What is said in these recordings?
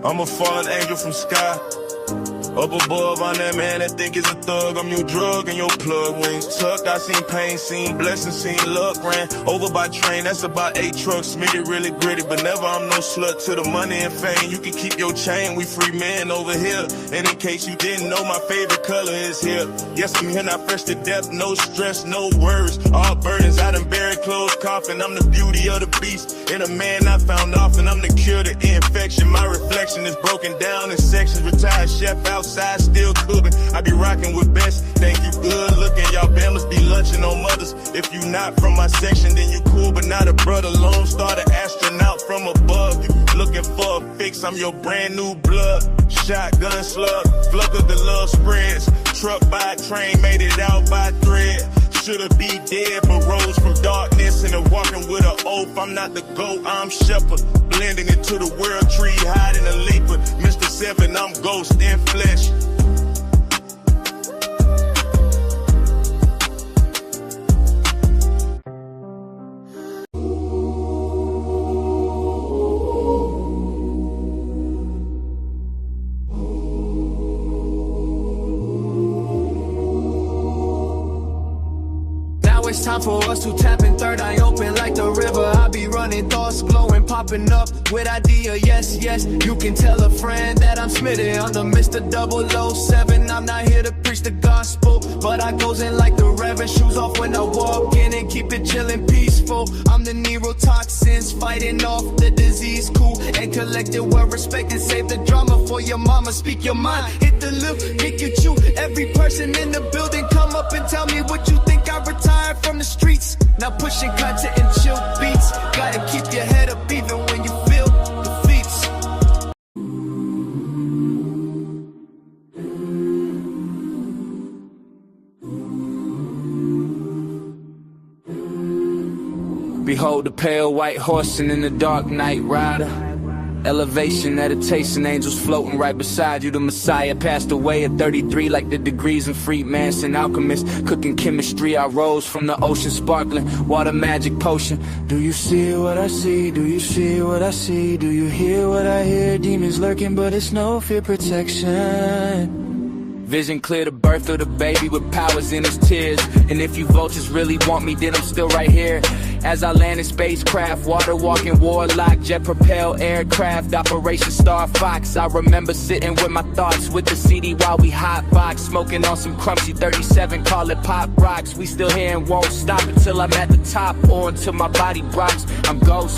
I'm a fallen angel from sky. Up above, I'm that man that think is a thug. I'm your drug and your plug. Wings tucked, I seen pain, seen blessings, seen luck. Ran over by train, that's about 8 trucks. Smitty really gritty, but never I'm no slut to the money and fame. You can keep your chain, we free men over here. And in case you didn't know, my favorite color is here. Yes, I'm here, not fresh to death, no stress, no worries. All burdens, I done buried closed coffin. I'm the beauty of the beast, and a man I found often. I'm the cure to infection, my reflection is broken down in sections. Retired chef outside, still cooking. I be rocking with best, thank you, good looking. Y'all bammers be lunching on mothers. If you not from my section, then you cool, but not a brother. Lone Star, the astronaut from above. You looking for a fix, I'm your brand new blood. Shotgun slug, flood of the love spreads. Truck by train, made it out by thread. Should've be dead, but rose from darkness and a walking with an oath. I'm not the goat, I'm shepherd. Blending into the world tree, hiding a leaper. Mr. 7, I'm ghost in flesh. It's time for us to tap in third eye open like the river. I be running thoughts, glowing, popping up with idea. Yes, yes, you can tell a friend that I'm Smitty. I'm the Mr. 007. I'm not here to preach the gospel, but I goes in like the reverend. Shoes off when I walk in and keep it chillin' peaceful. I'm the neurotoxins fighting off the disease. Cool and collected, well respected. Save the drama for your mama. Speak your mind, hit the lip, hit you chew. Every person in the building come up and tell me what you think. I retired from the streets, now pushing content and chill beats. Gotta keep your head up even when you feel defeats. Behold the pale white horse and in the dark night rider. Elevation, meditation, angels floating right beside you. The Messiah passed away at 33 like the degrees in Freemanson alchemist. Cooking chemistry, I rose from the ocean sparkling. Water magic potion. Do you see what I see? Do you see what I see? Do you hear what I hear? Demons lurking but it's no fear protection. Vision clear, the birth of the baby with powers in his tears. And if you vultures really want me, then I'm still right here. As I land in spacecraft, water walking warlock, jet propelled aircraft, Operation Star Fox. I remember sitting with my thoughts with the CD while we hotbox, smoking on some crunchy 37, call it pop rocks. We still here and won't stop until I'm at the top or until my body rocks. I'm ghost.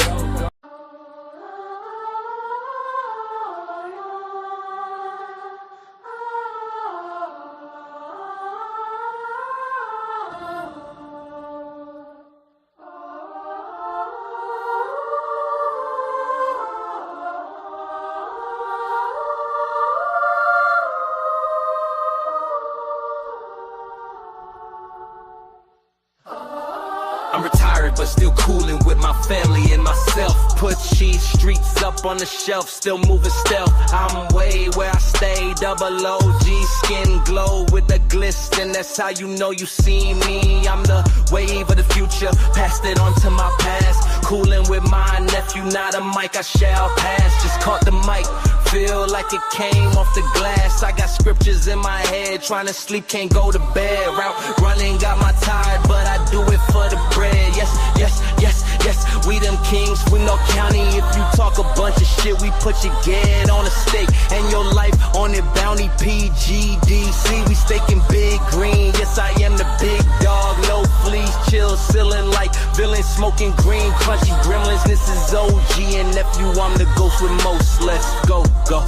I'm retired but still coolin' with my family and myself. Put cheese streets up on the shelf, still moving stealth. I'm way where I stay, double OG, skin glow with the glisten. That's how you know you see me. I'm the wave of the future, passed it on to my past. Coolin' with my nephew, not a mic I shall pass. Just caught the mic, feel like it came off the glass. I got scriptures in my head, trying to sleep, can't go to bed. Route running, got my tide, but I do it for the bread. Yes, yes, yes, yes, we them kings, we no county. If you talk a bunch of shit, we put your head on a stake and your life on it. Bounty PGDC, we staking big green. Yes, I am the big dog, no fleas, chill, ceiling like villain, smoking green, crunchy gremlins. This is OG and nephew, I'm the ghost with most. Let's go, go.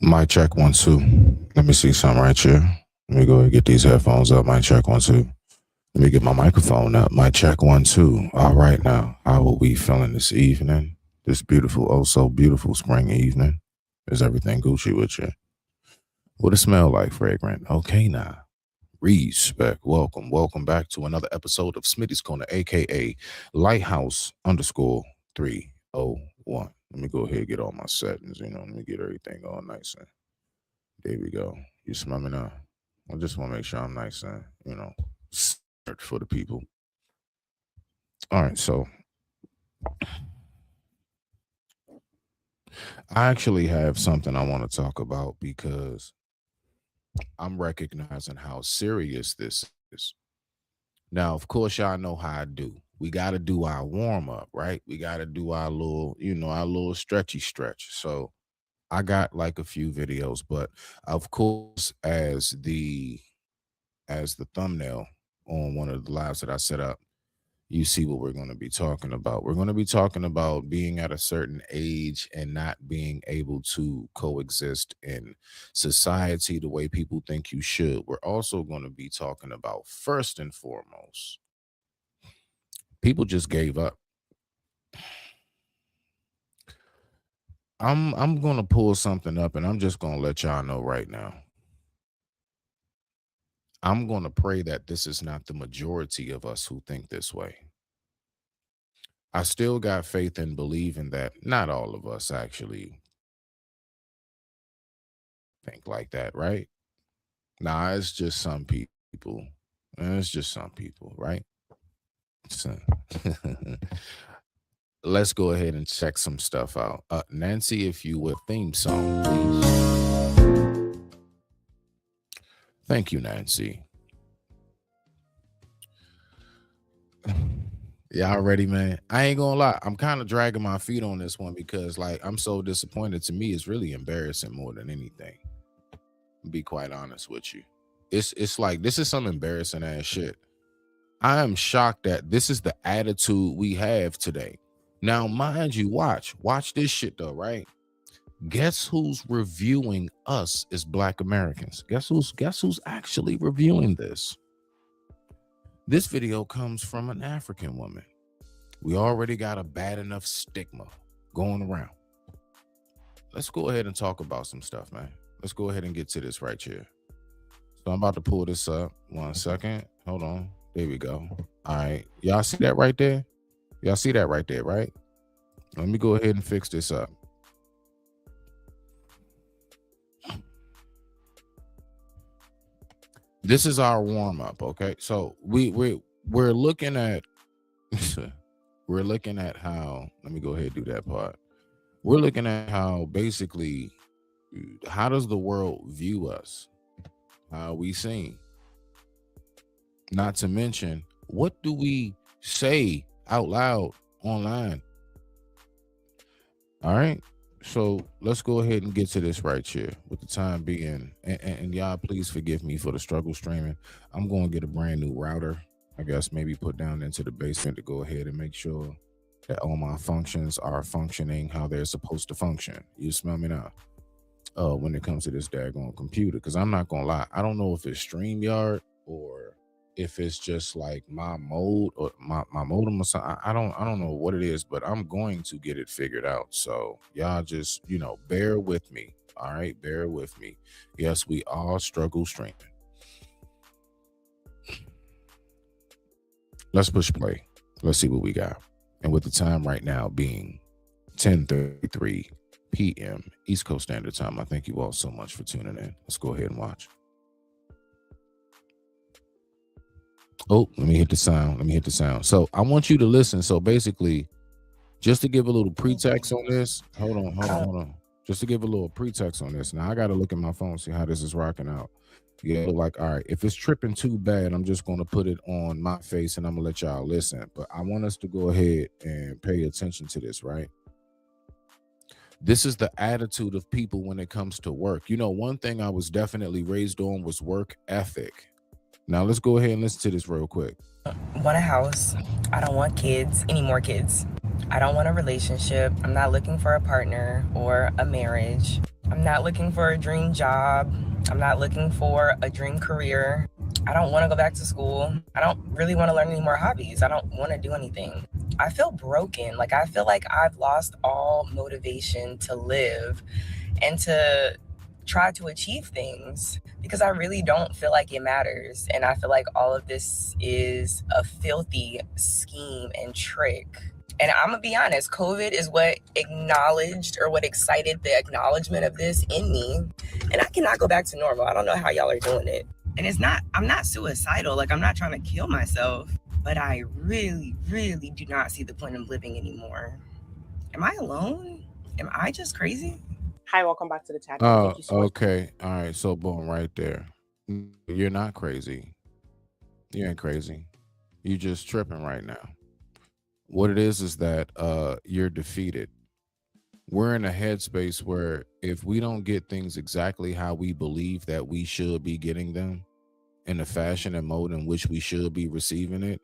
Mic check 1 2. Let me see something right here. Let me go ahead and get these headphones up. Mic check 1 2. Let me get my microphone up. Mic check 1 2. All right now. How are we feeling this evening? This beautiful, oh so beautiful spring evening. Is everything Gucci with you? What it smell like, fragrant? Okay now. Respect. Welcome back to another episode of Smitty's Corner, aka Lighthouse _301. Let me go ahead and get all my settings, let me get everything all nice and There we go. You smell me now? I just want to make sure I'm nice and, centered for the people. All right, so I actually have something I want to talk about because I'm recognizing how serious this is. Now, of course, y'all know how I do. We got to do our warm up, right? We got to do our little, our little stretchy stretch. So I got like a few videos, but of course, as the thumbnail on one of the lives that I set up, you see what we're going to be talking about. We're going to be talking about being at a certain age and not being able to coexist in society the way people think you should. We're also going to be talking about, first and foremost, people just gave up. I'm going to pull something up and I'm just going to let y'all know right now. I'm going to pray that this is not the majority of us who think this way. I still got faith and believe in that not all of us actually think like that, right? Nah, it's just some people. It's just some people, right? So, let's go ahead and check some stuff out. Nancy, if you would, theme song, please. Thank you, Nancy. Y'all ready, man? I ain't gonna lie. I'm kind of dragging my feet on this one because, like, I'm so disappointed. To me, it's really embarrassing more than anything. Be quite honest with you. It's like this is some embarrassing ass shit. I am shocked that this is the attitude we have today. Now, mind you, watch this shit though, right? Guess who's reviewing us as Black Americans? Guess who's actually reviewing this? This video comes from an African woman. We already got a bad enough stigma going around. Let's go ahead and talk about some stuff, man. Let's go ahead and get to this right here. So I'm about to pull this up. 1 second. Hold on. There we go. All right. Y'all see that right there? Y'all see that right there, right? Let me go ahead and fix this up. This is our warm up, okay? So we're looking at we're looking at how, let me go ahead and do that part. We're looking at how basically, how does the world view us? How are we seen? Not to mention, what do we say out loud online? All right. So let's go ahead and get to this right here with the time being. And y'all, please forgive me for the struggle streaming. I'm going to get a brand new router, I guess, maybe put down into the basement to go ahead and make sure that all my functions are functioning how they're supposed to function. You smell me now? When it comes to this daggone computer, because I'm not going to lie. I don't know if it's StreamYard or if it's just like my mode or my modem or something. I don't know what it is, but I'm going to get it figured out. So y'all just, bear with me. All right, bear with me. Yes, we all struggle streaming. Let's push play. Let's see what we got. And with the time right now being 10:33 p.m. East Coast Standard Time, I thank you all so much for tuning in. Let's go ahead and watch. Oh, let me hit the sound. So I want you to listen. So basically, just to give a little pretext on this, hold on. Just to give a little pretext on this. Now I got to look at my phone, see how this is rocking out. Yeah, like, all right, if it's tripping too bad, I'm just going to put it on my face and I'm going to let y'all listen. But I want us to go ahead and pay attention to this, right? This is the attitude of people when it comes to work. One thing I was definitely raised on was work ethic. Now let's go ahead and listen to this real quick. Want a house. I don't want kids, any more kids. I don't want a relationship. I'm not looking for a partner or a marriage. I'm not looking for a dream job. I'm not looking for a dream career. I don't want to go back to school. I don't really want to learn any more hobbies. I don't want to do anything. I feel broken. Like, I feel like I've lost all motivation to live and to try to achieve things because I really don't feel like it matters. And I feel like all of this is a filthy scheme and trick. And I'm gonna be honest, COVID is what acknowledged or what excited the acknowledgement of this in me. And I cannot go back to normal. I don't know how y'all are doing it. And I'm not suicidal. Like, I'm not trying to kill myself, but I really, really do not see the point of living anymore. Am I alone? Am I just crazy? Hi, welcome back to the chat. Oh, Thank you so much. okay. All right. So boom, right there. You're not crazy. You ain't crazy. You just tripping right now. What it is that you're defeated. We're in a headspace where if we don't get things exactly how we believe that we should be getting them in the fashion and mode in which we should be receiving it,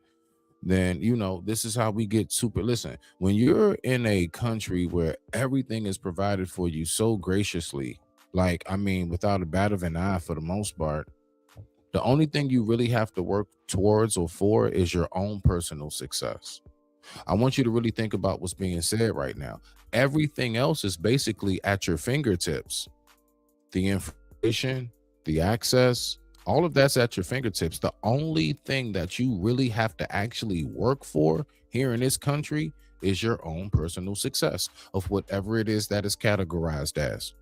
then this is how we get super. Listen, when you're in a country where everything is provided for you so graciously, like, I mean, without a bat of an eye for the most part, the only thing you really have to work towards or for is your own personal success. I want you to really think about what's being said right now. Everything else is basically at your fingertips. The information, the access, all of that's at your fingertips. The only thing that you really have to actually work for here in this country is your own personal success of whatever it is that is categorized as.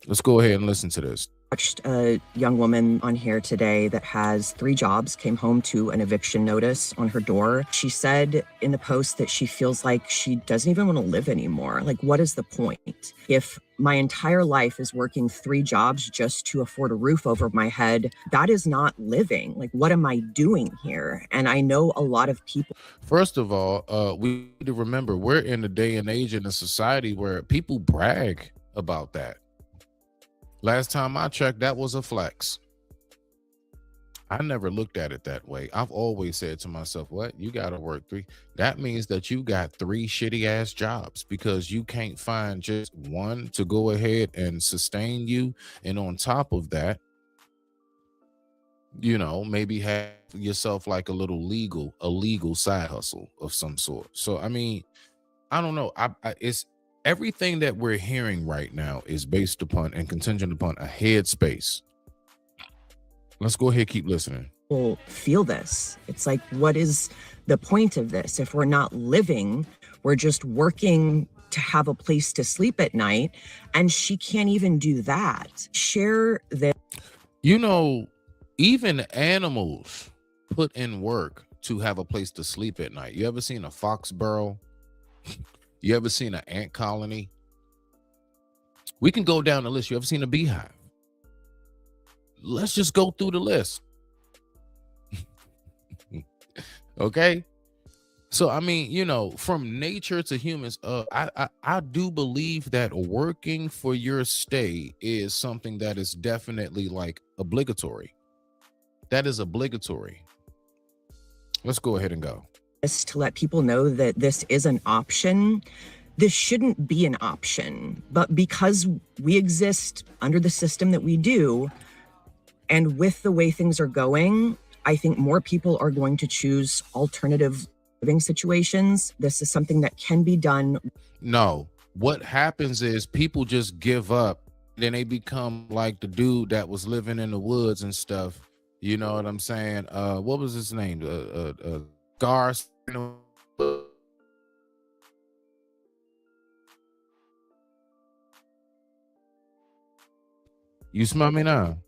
Let's go ahead and listen to this. Watched a young woman on here today that has 3 jobs, came home to an eviction notice on her door. She said in the post that she feels like she doesn't even want to live anymore. Like, what is the point? If my entire life is working 3 jobs just to afford a roof over my head, that is not living. Like, what am I doing here? And I know a lot of people. First of all, we need to remember we're in a day and age in a society where people brag about that. Last time I checked, that was a flex. I never looked at it that way. I've always said to myself, what? You got to work 3. That means that you got 3 shitty ass jobs because you can't find just one to go ahead and sustain you. And on top of that, maybe have yourself like a legal side hustle of some sort. So, I mean, I don't know. It's everything that we're hearing right now is based upon and contingent upon a headspace. Let's go ahead, keep listening. People feel this. It's like, what is the point of this? If we're not living, we're just working to have a place to sleep at night. And she can't even do that. Share that. Even animals put in work to have a place to sleep at night. You ever seen a fox burrow? You ever seen an ant colony? We can go down the list. You ever seen a beehive? Let's just go through the list. Okay? So, I mean, from nature to humans, I do believe that working for your stay is something that is definitely like obligatory. That is obligatory. Let's go ahead and go. To let people know that this is an option. This shouldn't be an option, but because we exist under the system that we do, and with the way things are going, I think more people are going to choose alternative living situations. This is something that can be done. No, what happens is people just give up. Then they become like the dude that was living in the woods and stuff. You know what I'm saying? What was his name? Gars. You smell me now?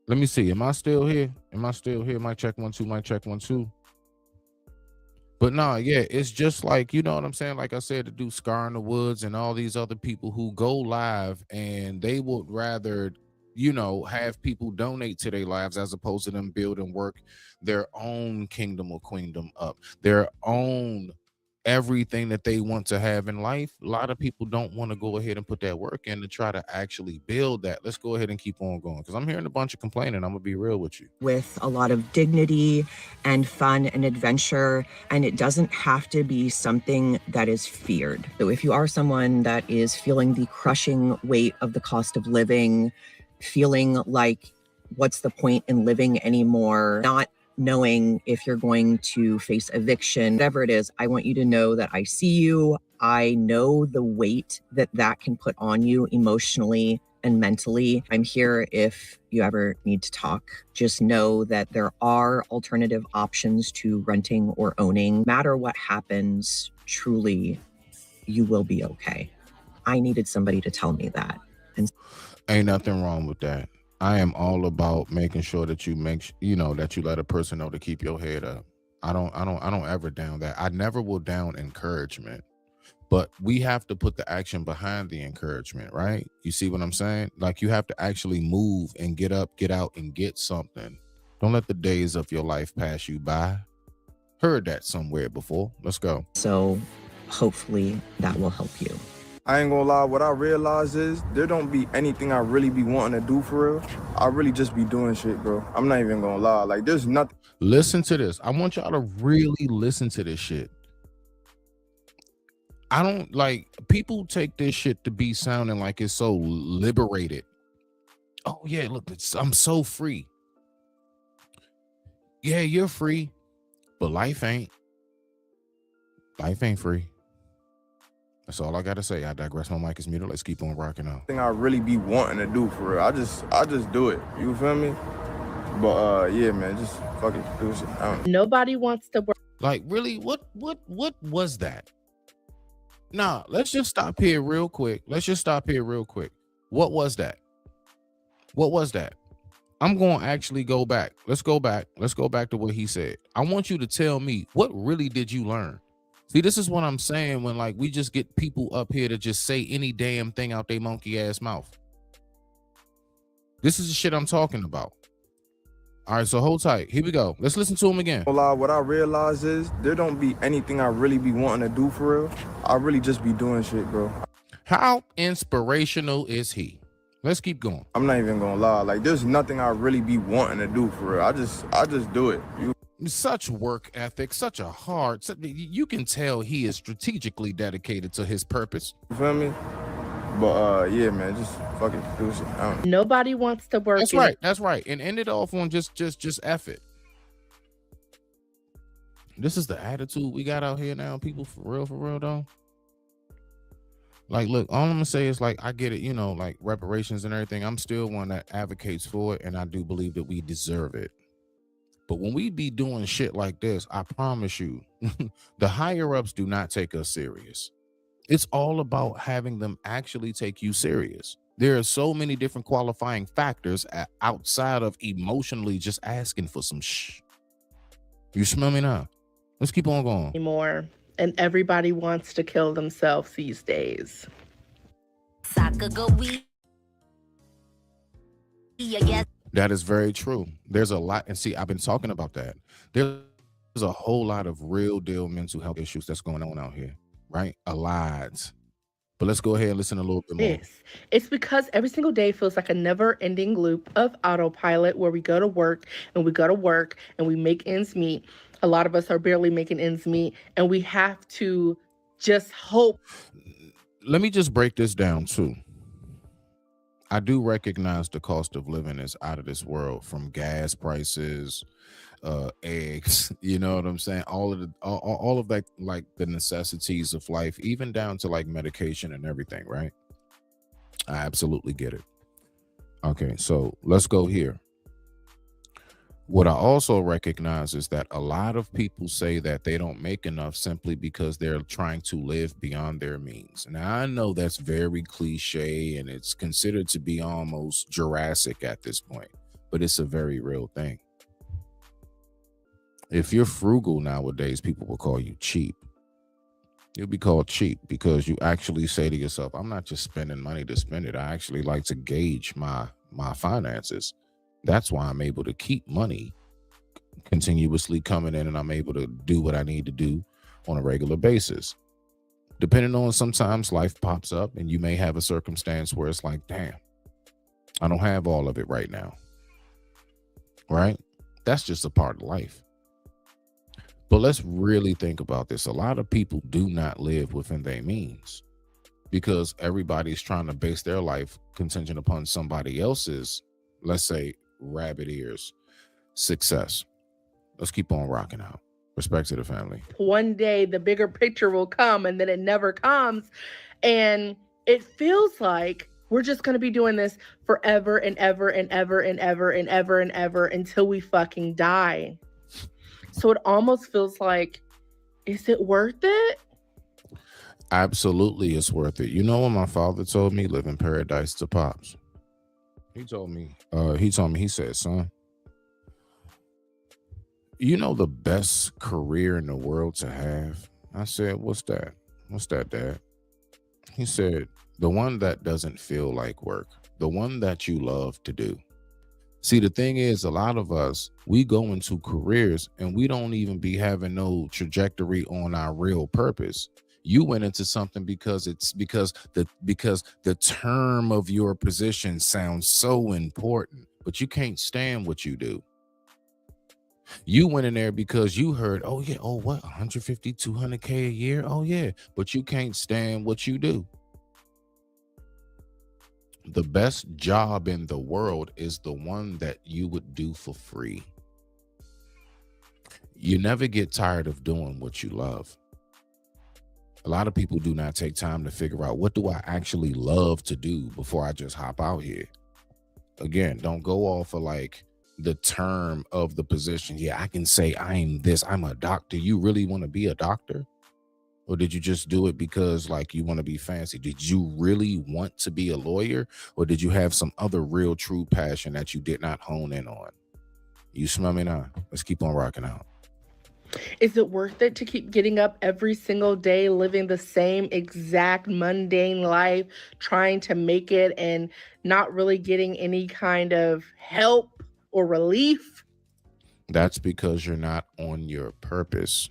Let me see. Am I still here? Mic check 1 2. Mic check 1 2. But no, yeah, it's just like, you know what I'm saying? Like I said, to do Scar in the Woods and all these other people who go live and they would rather, have people donate to their lives as opposed to them build and work their own kingdom or queendom up, their own everything that they want to have in life. A lot of people don't want to go ahead and put that work in to try to actually build that. Let's go ahead and keep on going because I'm hearing a bunch of complaining. I'm gonna be real with you. With a lot of dignity and fun and adventure, and it doesn't have to be something that is feared. So if you are someone that is feeling the crushing weight of the cost of living, feeling like what's the point in living anymore, not knowing if you're going to face eviction, whatever it is, I want you to know that I see you. I know the weight that can put on you emotionally and mentally. I'm here if you ever need to talk. Just know that there are alternative options to renting or owning. No matter what happens, truly, you will be okay. I needed somebody to tell me that. And Ain't nothing wrong with that. I am all about making sure that you that you let a person know to keep your head up. I don't ever down that. I never will down encouragement. But we have to put the action behind the encouragement, right? You see what I'm saying? Like, you have to actually move and get up, get out, and get something. Don't let the days of your life pass you by. Heard that somewhere before. Let's go. so hopefully that will help you. I ain't gonna lie, what I realize is there don't be anything I really be wanting to do for real. I really just be doing shit, bro. I'm not even gonna lie. Like, there's nothing. Listen to this. I want y'all to really listen to this shit. I don't like people take this shit to be sounding like it's so liberated. Oh yeah, look, I'm so free. Yeah, you're free, but life ain't. Life ain't free. That's all I gotta say. I digress. My mic is muted. Let's keep on rocking out. Thing I really be wanting to do for real. I just do it. You feel me? But yeah, man, just fucking do shit. I don't know. Nobody wants to work. Like, really, what was that? Nah, let's just stop here real quick. What was that? What was that? I'm going to actually go back. Let's go back to what he said. I want you to tell me, what really did you learn? See, this is what I'm saying when, like, we just get people up here to just say any damn thing out their monkey ass mouth. This is the shit I'm talking about. All right, so hold tight. Here we go. Let's listen to him again. What I realize is there don't be anything I really be wanting to do for real. I really just be doing shit, bro. How inspirational is he? Let's keep going. I'm not even gonna lie. Like, there's nothing I really be wanting to do for real. I just do it. Such work ethic, such a hard. You can tell he is strategically dedicated to his purpose. You feel me? But yeah, man, just fucking do shit. I don't know. Nobody wants to work. That's right. And end it off on just F it. This is the attitude we got out here now, people, for real though. Like, look, all I'm gonna say is, like, I get it, like reparations and everything. I'm still one that advocates for it, and I do believe that we deserve it. But when we be doing shit like this, I promise you, the higher ups do not take us serious. It's all about having them actually take you serious. There are so many different qualifying factors outside of emotionally just asking for some shh. You smell me now? Let's keep on going. Anymore, and everybody wants to kill themselves these days. That is very true. There's a lot, and see, I've been talking about that. There's a whole lot of real deal mental health issues that's going on out here. Right? A lot. But let's go ahead and listen a little bit more. It's because every single day feels like a never-ending loop of autopilot where we go to work and we make ends meet. A lot of us are barely making ends meet, and we have to just hope. Let me just break this down too. I do recognize the cost of living is out of this world, from gas prices, eggs, you know what I'm saying? All of that, like the necessities of life, even down to like medication and everything, right? I absolutely get it. Okay, so let's go here. What I also recognize is that a lot of people say that they don't make enough simply because they're trying to live beyond their means. Now, I know that's very cliche and it's considered to be almost Jurassic at this point, but it's a very real thing. If you're frugal nowadays, people will call you cheap. You'll be called cheap because you actually say to yourself, I'm not just spending money to spend it. I actually like to gauge my finances. That's why I'm able to keep money continuously coming in, and I'm able to do what I need to do on a regular basis. Depending on, sometimes life pops up and you may have a circumstance where it's like, damn, I don't have all of it right now. Right? That's just a part of life. But let's really think about this. A lot of people do not live within their means because everybody's trying to base their life contingent upon somebody else's, let's say, rabbit ears success. Let's keep on rocking out. Respect to the family. One day the bigger picture will come, and then it never comes. And it feels like We're just going to be doing this forever and ever and ever and ever and ever and ever until we fucking die. So it almost feels like, is it worth it? Absolutely, it's worth it. You know what my father told me? Live in paradise to pops. He told me, he said, son, you know the best career in the world to have? I said, what's that? What's that, Dad? He said, the one that doesn't feel like work, the one that you love to do. See, the thing is, a lot of us, we go into careers and we don't even be having no trajectory on our real purpose. You went into something because the term of your position sounds so important, but you can't stand what you do. You went in there because you heard, oh yeah, oh what, 150, 200K a year? Oh yeah, but you can't stand what you do. The best job in the world is the one that you would do for free. You never get tired of doing what you love. A lot of people do not take time to figure out, what do I actually love to do before I just hop out here? Again, don't go off of like the term of the position. Yeah, I can say I'm this, I'm a doctor. You really want to be a doctor? Or did you just do it because like you want to be fancy? Did you really want to be a lawyer? Or did you have some other real true passion that you did not hone in on? You smell me now? Let's keep on rocking out. Is it worth it to keep getting up every single day, living the same exact mundane life, trying to make it and not really getting any kind of help or relief? That's because you're not on your purpose.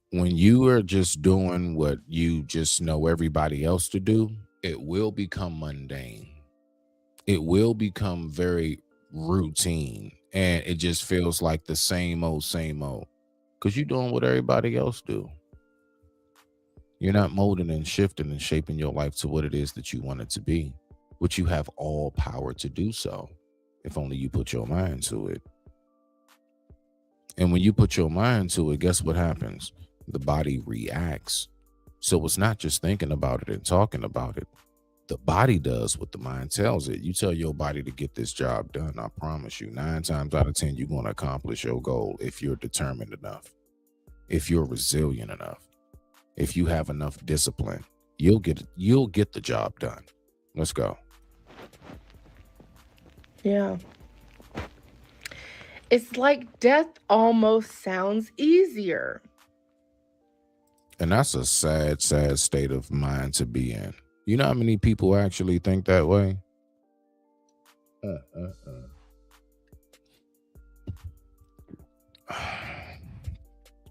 When you are just doing what you just know everybody else to do, it will become mundane. It will become very routine. And it just feels like the same old, because you're doing what everybody else do. You're not molding and shifting and shaping your life to what it is that you want it to be, which you have all power to do so, if only you put your mind to it. And when you put your mind to it, guess what happens? The body reacts. So it's not just thinking about it and talking about it. The body does what the mind tells it. You tell your body to get this job done, I promise you, 9 times out of 10, you're going to accomplish your goal if you're determined enough, if you're resilient enough, if you have enough discipline. You'll get the job done. Let's go. Yeah. It's like death almost sounds easier. And that's a sad, sad state of mind to be in. You know how many people actually think that way?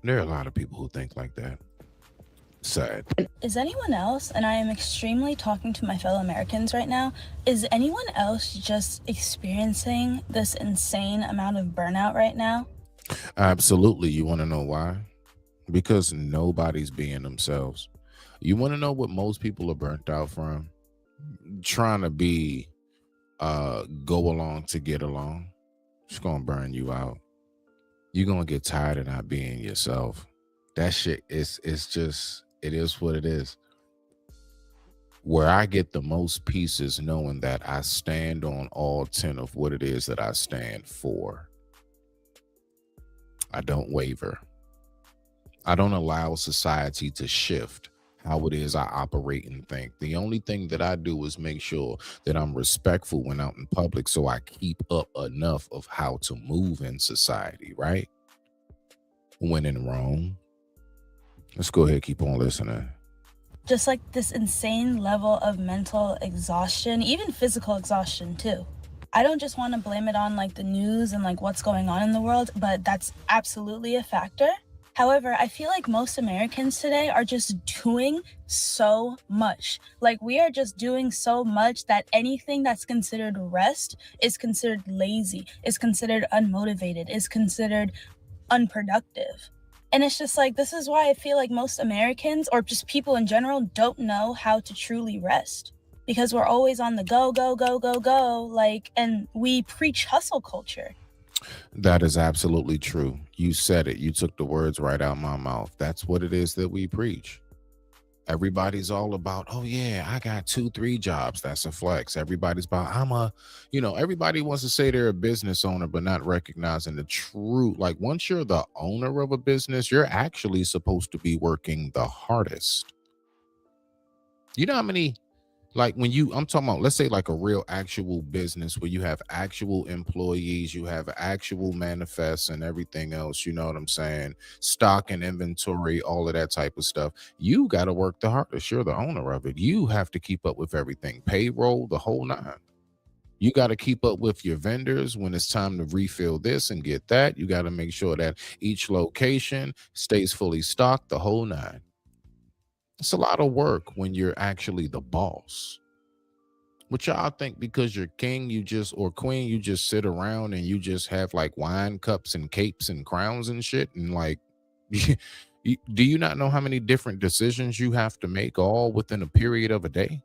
There are a lot of people who think like that. Sad. Is anyone else, and I am extremely talking to my fellow Americans right now, is anyone else just experiencing this insane amount of burnout right now? Absolutely. You want to know why? Because nobody's being themselves. You want to know what most people are burnt out from? Trying to be go along to get along. It's gonna burn you out. You're gonna get tired of not being yourself. That shit it's just, it is what it is. Where I get the most peace is knowing that I stand on all 10 of what it is that I stand for. I don't waver. I don't allow society to shift how it is I operate and think. The only thing that I do is make sure that I'm respectful when out in public, so I keep up enough of how to move in society, right? When in Rome. Let's go ahead, keep on listening. Just like this insane level of mental exhaustion, even physical exhaustion too. I don't just want to blame it on like the news and like what's going on in the world, but that's absolutely a factor. However, I feel like most Americans today are just doing so much. Like we are just doing so much that anything that's considered rest is considered lazy, is considered unmotivated, is considered unproductive. And it's just like, this is why I feel like most Americans, or just people in general, don't know how to truly rest. Because we're always on the go, go, go, go, go, like, and we preach hustle culture. That is absolutely true. You said it. You took the words right out of my mouth. That's what it is that we preach. Everybody's all about, oh yeah, I got 2, 3 jobs. That's a flex. Everybody's about, everybody wants to say they're a business owner, but not recognizing the true. Like once you're the owner of a business, you're actually supposed to be working the hardest. You know how many, like I'm talking about, let's say like a real actual business where you have actual employees, you have actual manifests and everything else, you know what I'm saying? Stock and inventory, all of that type of stuff. You got to work the hardest. You're the owner of it. You have to keep up with everything, payroll, the whole nine. You got to keep up with your vendors when it's time to refill this and get that. You got to make sure that each location stays fully stocked, the whole nine. It's a lot of work when you're actually the boss. But y'all think because you're king, or queen, you just sit around and you just have like wine cups and capes and crowns and shit. And like, do you not know how many different decisions you have to make all within a period of a day?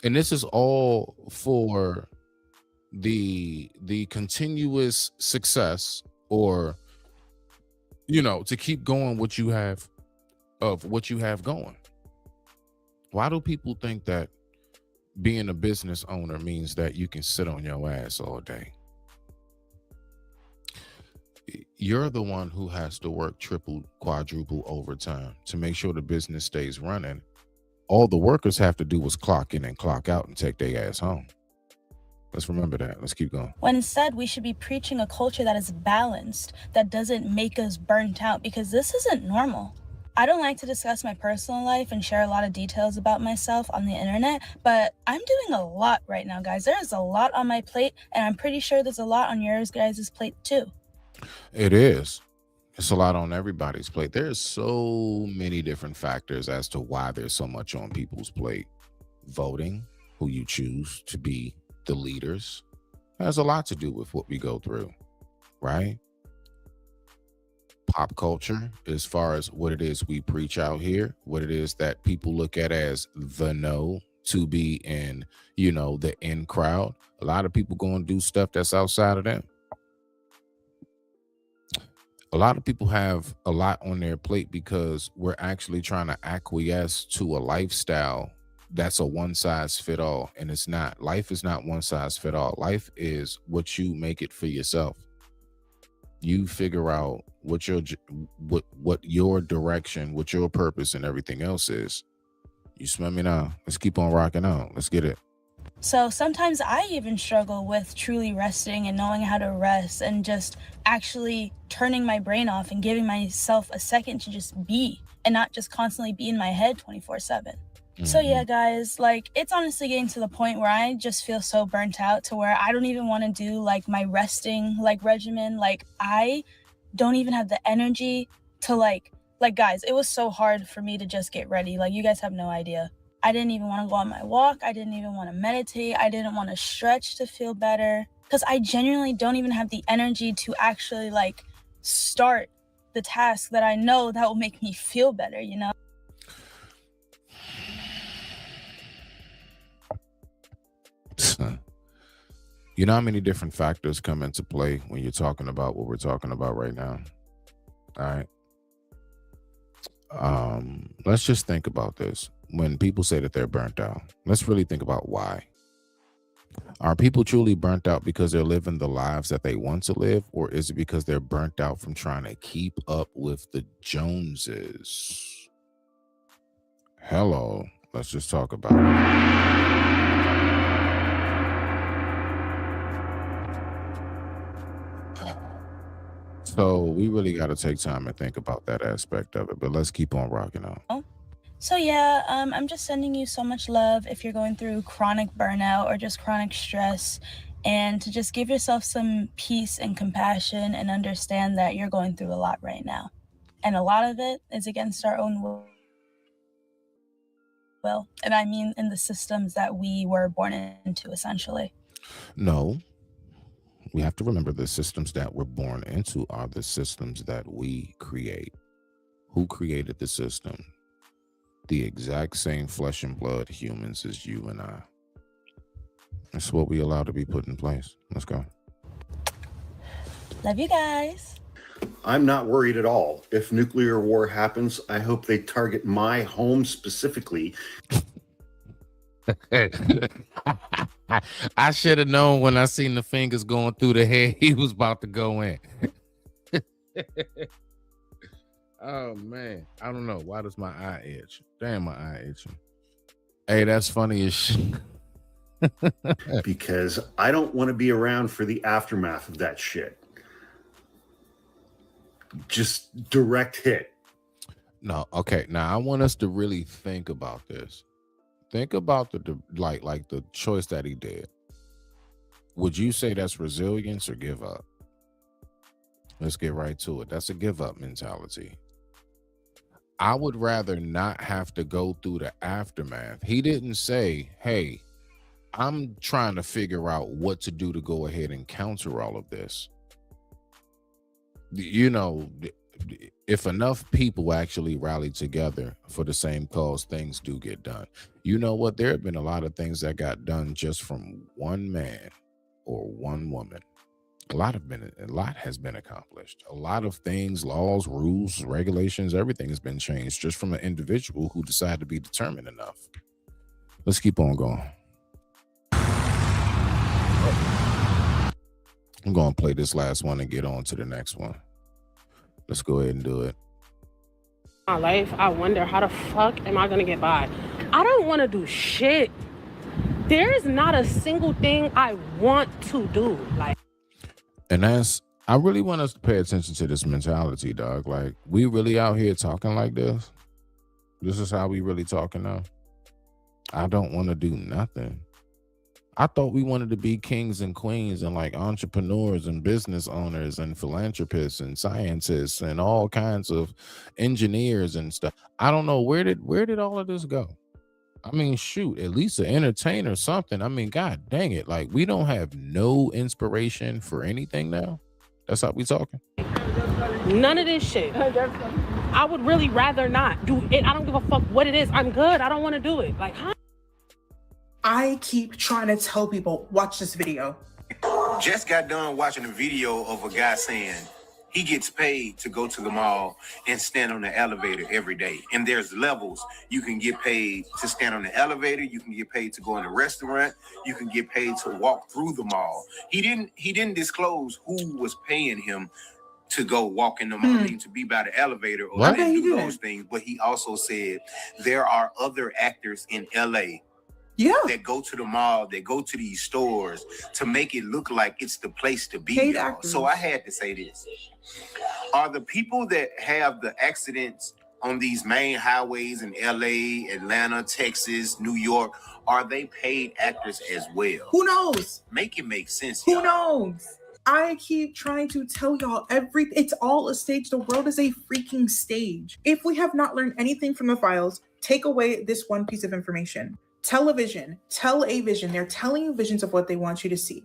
And this is all for the continuous success, or to keep going what you have going. Why do people think that being a business owner means that you can sit on your ass all day? You're the one who has to work triple, quadruple overtime to make sure the business stays running. All the workers have to do is clock in and clock out and take their ass home. Let's remember that. Let's keep going. When instead we should be preaching a culture that is balanced, that doesn't make us burnt out, because this isn't normal. I don't like to discuss my personal life and share a lot of details about myself on the internet, but I'm doing a lot right now, guys. There is a lot on my plate, and I'm pretty sure there's a lot on yours guys' plate too. It is. It's a lot on everybody's plate. There's so many different factors as to why there's so much on people's plate. Voting, who you choose to be the leaders, has a lot to do with what we go through, right? Pop culture, as far as what it is we preach out here, what it is that people look at as the know, to be in, the in crowd. A lot of people going to do stuff that's outside of them. A lot of people have a lot on their plate because we're actually trying to acquiesce to a lifestyle that's a one size fit all, and it's not. Life is not one size fit all. Life is what you make it for yourself. You figure out what your direction, what your purpose and everything else is. You smell me now? Let's keep on rocking out. Let's get it. So sometimes I even struggle with truly resting and knowing how to rest and just actually turning my brain off and giving myself a second to just be and not just constantly be in my head 24/7. So yeah, guys, like it's honestly getting to the point where I just feel so burnt out to where I don't even want to do like my resting regimen. Like I don't even have the energy to like guys, it was so hard for me to just get ready. Like you guys have no idea. I didn't even want to go on my walk. I didn't even want to meditate. I didn't want to stretch to feel better because I genuinely don't even have the energy to actually start the task that I know that will make me feel better, You know how many different factors come into play when you're talking about what we're talking about right now? All right. Let's just think about this. When people say that they're burnt out, let's really think about why. Are people truly burnt out because they're living the lives that they want to live, or is it because they're burnt out from trying to keep up with the Joneses? Hello, let's just talk about it. So we really got to take time and think about that aspect of it, but let's keep on rocking out. So yeah, I'm just sending you so much love if you're going through chronic burnout or just chronic stress, and to just give yourself some peace and compassion and understand that you're going through a lot right now. And a lot of it is against our own will. And I mean in the systems that we were born into, essentially. No. We have to remember the systems that we're born into are the systems that we create. Who created the system? The exact same flesh and blood humans as you and I. That's what we allow to be put in place. Let's go. Love you guys. I'm not worried at all. If nuclear war happens, I hope they target my home specifically. I should have known when I seen the fingers going through the head, he was about to go in. Oh man, I don't know. Why does my eye itch? Damn, my eye itching. Hey, that's funny as shit. Because I don't want to be around for the aftermath of that shit. Just direct hit. No, okay. Now I want us to really think about this. Think about the like the choice that he did. Would you say that's resilience or give up? Let's get right to it. That's a give up mentality. I would rather not have to go through the aftermath. He didn't say, hey, I'm trying to figure out what to do to go ahead and counter all of this. You know, if enough people actually rally together for the same cause, things do get done. You know what? There have been a lot of things that got done just from one man or one woman. A lot has been accomplished. A lot of things, laws, rules, regulations, everything has been changed just from an individual who decided to be determined enough. Let's keep on going. I'm going to play this last one and get on to the next one. Let's go ahead and do it. My life, I wonder how the fuck am I going to get by? I don't want to do shit. There is not a single thing I want to do. And I really want us to pay attention to this mentality, dog. Like, we really out here talking like this? This is how we really talking now? I don't want to do nothing. I thought we wanted to be kings and queens and like entrepreneurs and business owners and philanthropists and scientists and all kinds of engineers and stuff. I don't know, where did all of this go? I mean, shoot, at least an entertainer or something. I mean, God dang it. Like, we don't have no inspiration for anything now. That's how we talking. None of this shit. I would really rather not do it. I don't give a fuck what it is. I'm good. I don't want to do it. Like, huh? I keep trying to tell people, watch this video. Just got done watching a video of a guy saying he gets paid to go to the mall and stand on the elevator every day. And there's levels. You can get paid to stand on the elevator. You can get paid to go in a restaurant. You can get paid to walk through the mall. He didn't disclose who was paying him to go walk in the mall, I mean, to be by the elevator or What? didn't do those things. But he also said there are other actors in LA that go to the mall, that go to these stores to make it look like it's the place to be. Paid y'all. actors. So I had to say this. Are the people that have the accidents on these main highways in LA, Atlanta, Texas, New York, are they paid actors as well? Who knows? Make it make sense. Who knows? I keep trying to tell y'all it's all a stage. The world is a freaking stage. If we have not learned anything from the files, take away this one piece of information. Television, tell a vision. They're telling you visions of what they want you to see.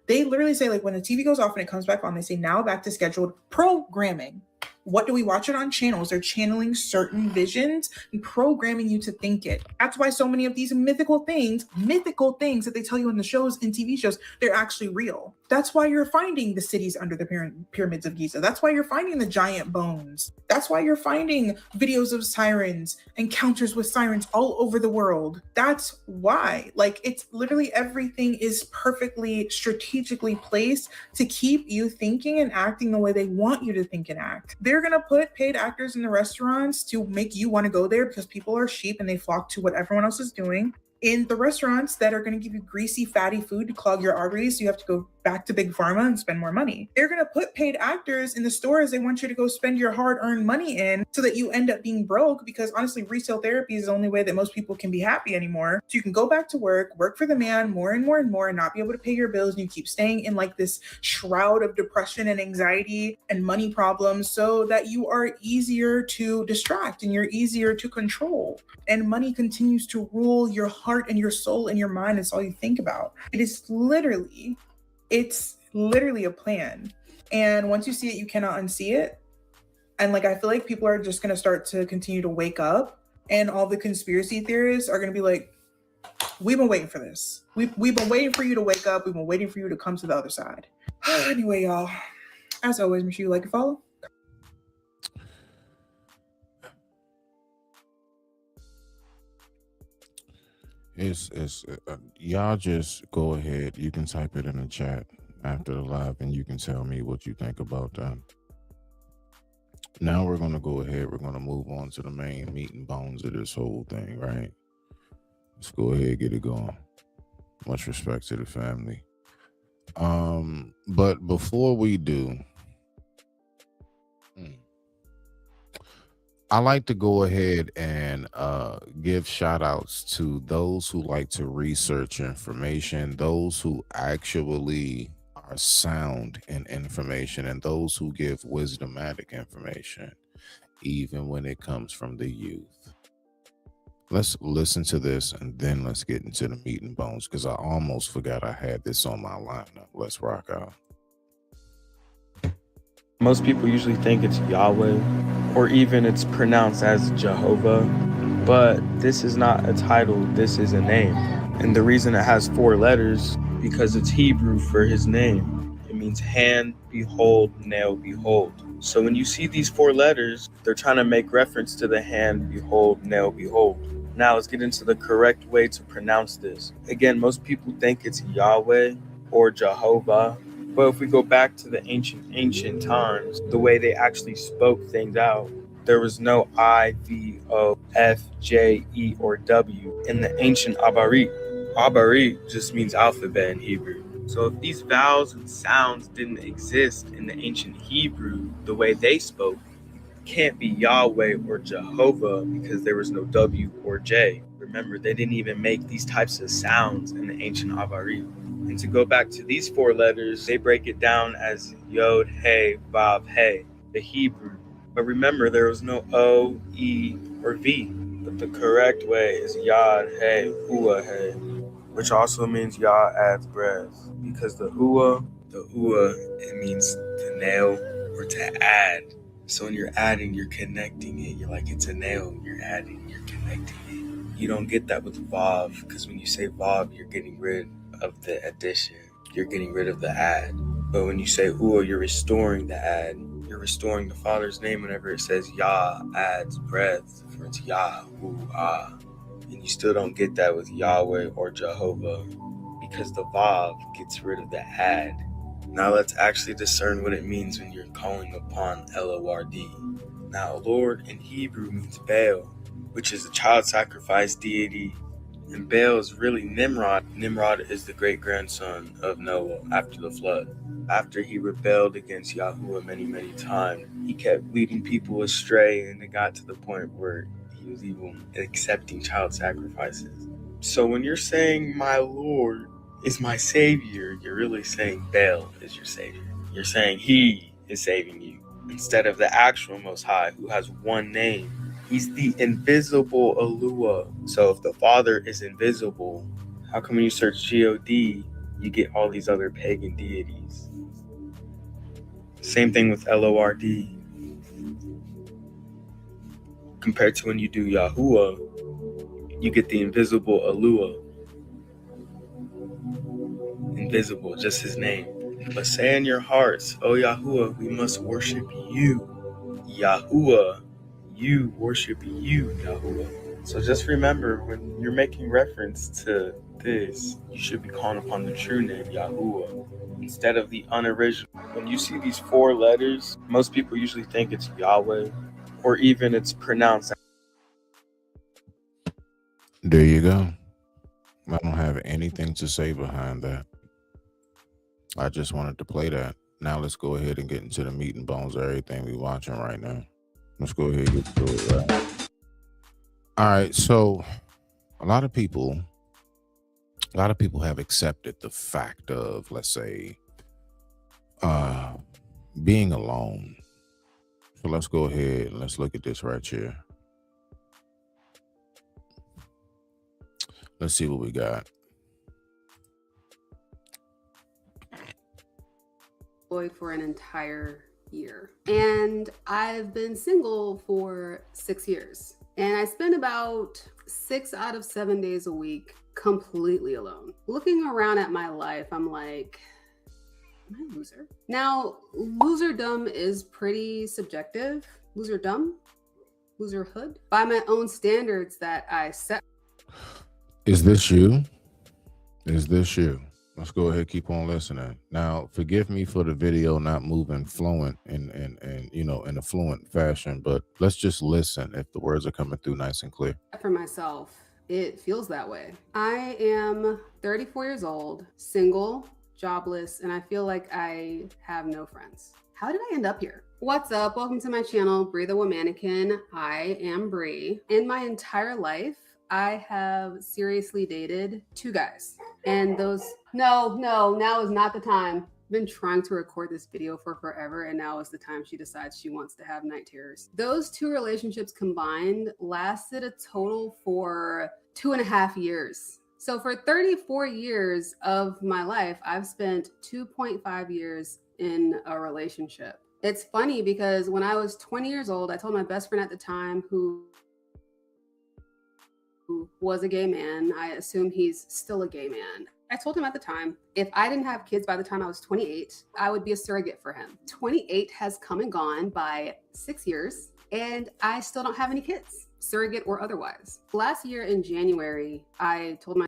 They literally say, like, when the TV goes off and it comes back on, they say, now back to scheduled programming. What do we watch it on channels? They're channeling certain visions and programming you to think it. That's why so many of these mythical things that they tell you in the shows, in TV shows, they're actually real. That's why you're finding the cities under the pyramids of Giza. That's why you're finding the giant bones. That's why you're finding videos of sirens, encounters with sirens all over the world. That's why. Like, it's literally everything is perfectly strategically placed to keep you thinking and acting the way they want you to think and act. They're going to put paid actors in the restaurants to make you want to go there because people are sheep and they flock to what everyone else is doing. In the restaurants that are going to give you greasy, fatty food to clog your arteries, so you have to go back to Big Pharma and spend more money. They're going to put paid actors in the stores they want you to go spend your hard-earned money in so that you end up being broke, because honestly, resale therapy is the only way that most people can be happy anymore. So you can go back to work for the man more and more and more and not be able to pay your bills, and you keep staying in like this shroud of depression and anxiety and money problems so that you are easier to distract and you're easier to control. And money continues to rule your heart and your soul and your mind. It's all you think about. It's literally a plan. And once you see it, you cannot unsee it. And like, I feel like people are just going to start to continue to wake up, and all the conspiracy theorists are going to be like, we've been waiting for this. We've been waiting for you to wake up. We've been waiting for you to come to the other side. Anyway, y'all, as always, make sure you like and follow, It's y'all just go ahead. You can type it in the chat after the live, and you can tell me what you think about that. Now we're gonna go ahead. We're gonna move on to the main meat and bones of this whole thing, right? Let's go ahead, get it going. Much respect to the family. But before we do, I like to go ahead and give shout outs to those who like to research information, those who actually are sound in information, and those who give wisdomatic information, even when it comes from the youth. Let's listen to this and then let's get into the meat and bones, because I almost forgot I had this on my lineup. Let's rock out. Most people usually think it's Yahweh, or even it's pronounced as Jehovah, but this is not a title, this is a name. And the reason it has 4 letters, because it's Hebrew for his name. It means hand, behold, nail, behold. So when you see these 4 letters, they're trying to make reference to the hand, behold, nail, behold. Now let's get into the correct way to pronounce this. Again, most people think it's Yahweh or Jehovah, but if we go back to the ancient times, the way they actually spoke things out, there was no I, V, O, F, J, E, or W in the ancient Abarit. Abarit just means alphabet in Hebrew. So if these vowels and sounds didn't exist in the ancient Hebrew the way they spoke, it can't be Yahweh or Jehovah because there was no W or J. Remember, they didn't even make these types of sounds in the ancient Abarit. And to go back to these 4 letters, they break it down as Yod, He, Vav, He, the Hebrew. But remember, there was no O, E, or V. But the correct way is Yod, He, Ua, He, which also means Yah adds breath. Because the Ua, it means to nail or to add. So when you're adding, you're connecting it. You're like, it's a nail. You're adding, you're connecting it. You don't get that with Vav, because when you say Vav, you're getting rid of the addition. You're getting rid of the add. But when you say Ua, you're restoring the add. You're restoring the Father's name whenever it says Yah adds breath, for it's Yah, Ua. And you still don't get that with Yahweh or Jehovah, because the Vav gets rid of the add. Now let's actually discern what it means when you're calling upon L-O-R-D. Now Lord in Hebrew means Baal, which is the child sacrifice deity. And Baal is really Nimrod. Nimrod is the great-grandson of Noah after the flood. After he rebelled against Yahuwah many, many times, he kept leading people astray, and it got to the point where he was even accepting child sacrifices. So when you're saying my Lord is my Savior, you're really saying Baal is your Savior. You're saying he is saving you, instead of the actual Most High, who has one name. He's the invisible Alua. So if the Father is invisible, how come when you search G-O-D, you get all these other pagan deities? Same thing with L-O-R-D. Compared to when you do Yahuwah, you get the invisible Alua. Invisible, just his name. But say in your hearts, O Yahuwah, we must worship you. Yahuwah, you worship you, Yahuwah. So just remember, when you're making reference to this, you should be calling upon the true name, Yahuwah, instead of the unoriginal. When you see these 4 letters, most people usually think it's Yahweh, or even it's pronounced. There you go. I don't have anything to say behind that. I just wanted to play that. Now let's go ahead and get into the meat and bones of everything we're watching right now. Let's go ahead and get to it, right? All right, so a lot of people have accepted the fact of, let's say, being alone. So let's go ahead and let's look at this right here. Let's see what we got. For an entire year, and I've been single for 6 years, and I spend about 6 out of 7 days a week completely alone. Looking around at my life, I'm like, am I a loser? Now, loserdom is pretty subjective. Loserdom, loserhood, by my own standards that I set. Is this you? Is this you? Let's go ahead, keep on listening. Now, forgive me for the video not moving fluent and you know, in a fluent fashion, but let's just listen if the words are coming through nice and clear. For myself, it feels that way. I am 34 years old, single, jobless, and I feel like I have no friends. How did I end up here? What's up? Welcome to my channel, Bree the Womanican. I am Bree. In my entire life, I have seriously dated 2 guys. And those, no, now is not the time. I've been trying to record this video for forever, and now is the time she decides she wants to have night terrors. Those 2 relationships combined lasted a total for 2.5 years. So for 34 years of my life, I've spent 2.5 years in a relationship. It's funny because when I was 20 years old, I told my best friend at the time who was a gay man. I assume he's still a gay man. I told him at the time, if I didn't have kids by the time I was 28, I would be a surrogate for him. 28 has come and gone by 6 years, and I still don't have any kids, surrogate or otherwise. Last year in January, I told myself,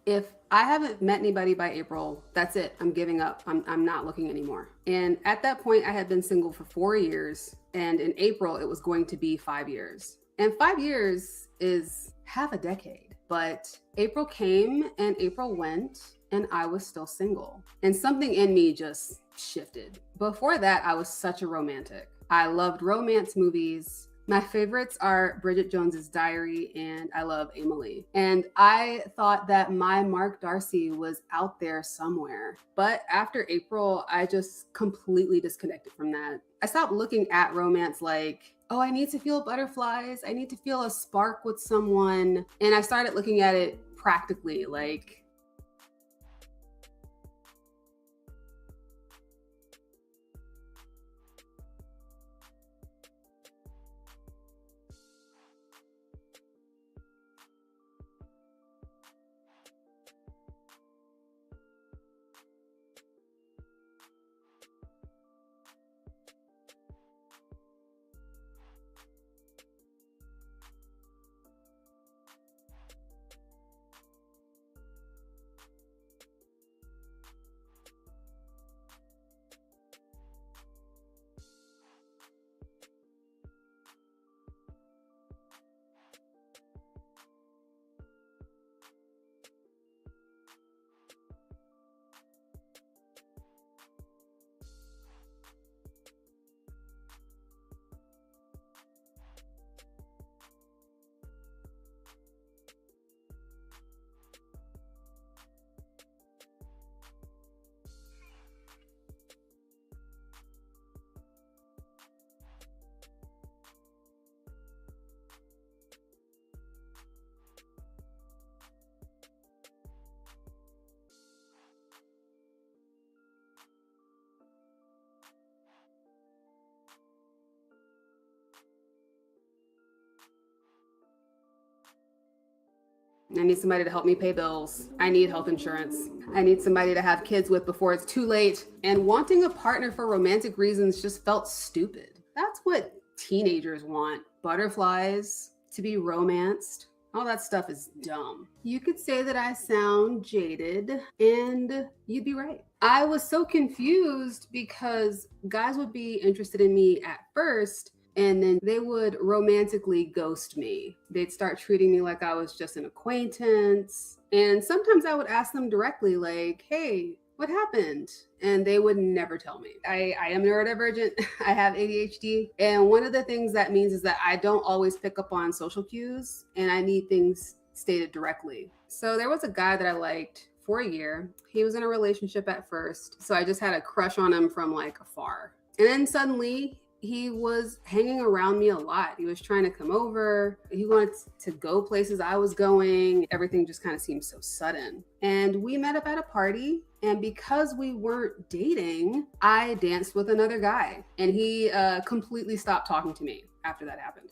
if I haven't met anybody by April, that's it. I'm giving up. I'm not looking anymore. And at that point, I had been single for 4 years. And in April, it was going to be 5 years. And 5 years is half a decade. But April came and April went, and I was still single. And something in me just shifted. Before that, I was such a romantic. I loved romance movies. My favorites are Bridget Jones's Diary and I Love Emily. And I thought that my Mark Darcy was out there somewhere. But after April, I just completely disconnected from that. I stopped looking at romance like, oh, I need to feel butterflies. I need to feel a spark with someone. And I started looking at it practically, like, I need somebody to help me pay bills. I need health insurance. I need somebody to have kids with before it's too late. And wanting a partner for romantic reasons just felt stupid. That's what teenagers want. Butterflies, to be romanced. All that stuff is dumb. You could say that I sound jaded, and you'd be right. I was so confused because guys would be interested in me at first, and then they would romantically ghost me. They'd start treating me like I was just an acquaintance. And sometimes I would ask them directly, like, hey, what happened? And they would never tell me. I am neurodivergent. I have ADHD. And one of the things that means is that I don't always pick up on social cues, and I need things stated directly. So there was a guy that I liked for a year. He was in a relationship at first. So I just had a crush on him from like afar. And then suddenly he was hanging around me a lot. He was trying to come over. He wanted to go places I was going. Everything just kind of seemed so sudden. And we met up at a party. And because we weren't dating, I danced with another guy. And he completely stopped talking to me after that happened.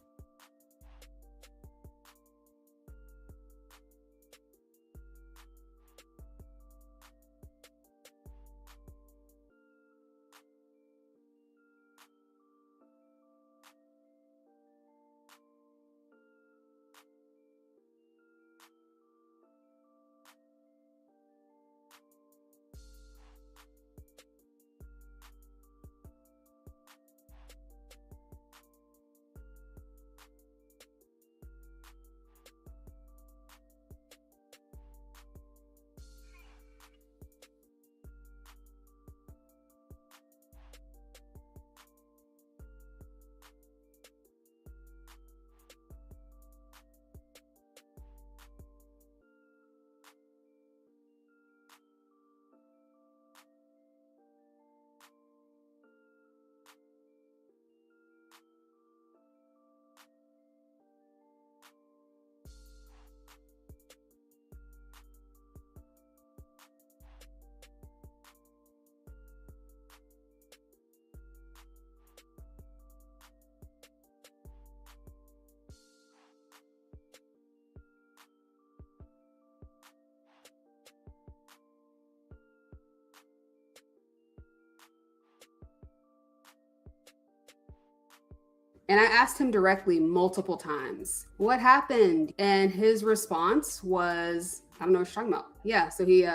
And I asked him directly multiple times, what happened? And his response was, I don't know what you're talking about. Yeah, so he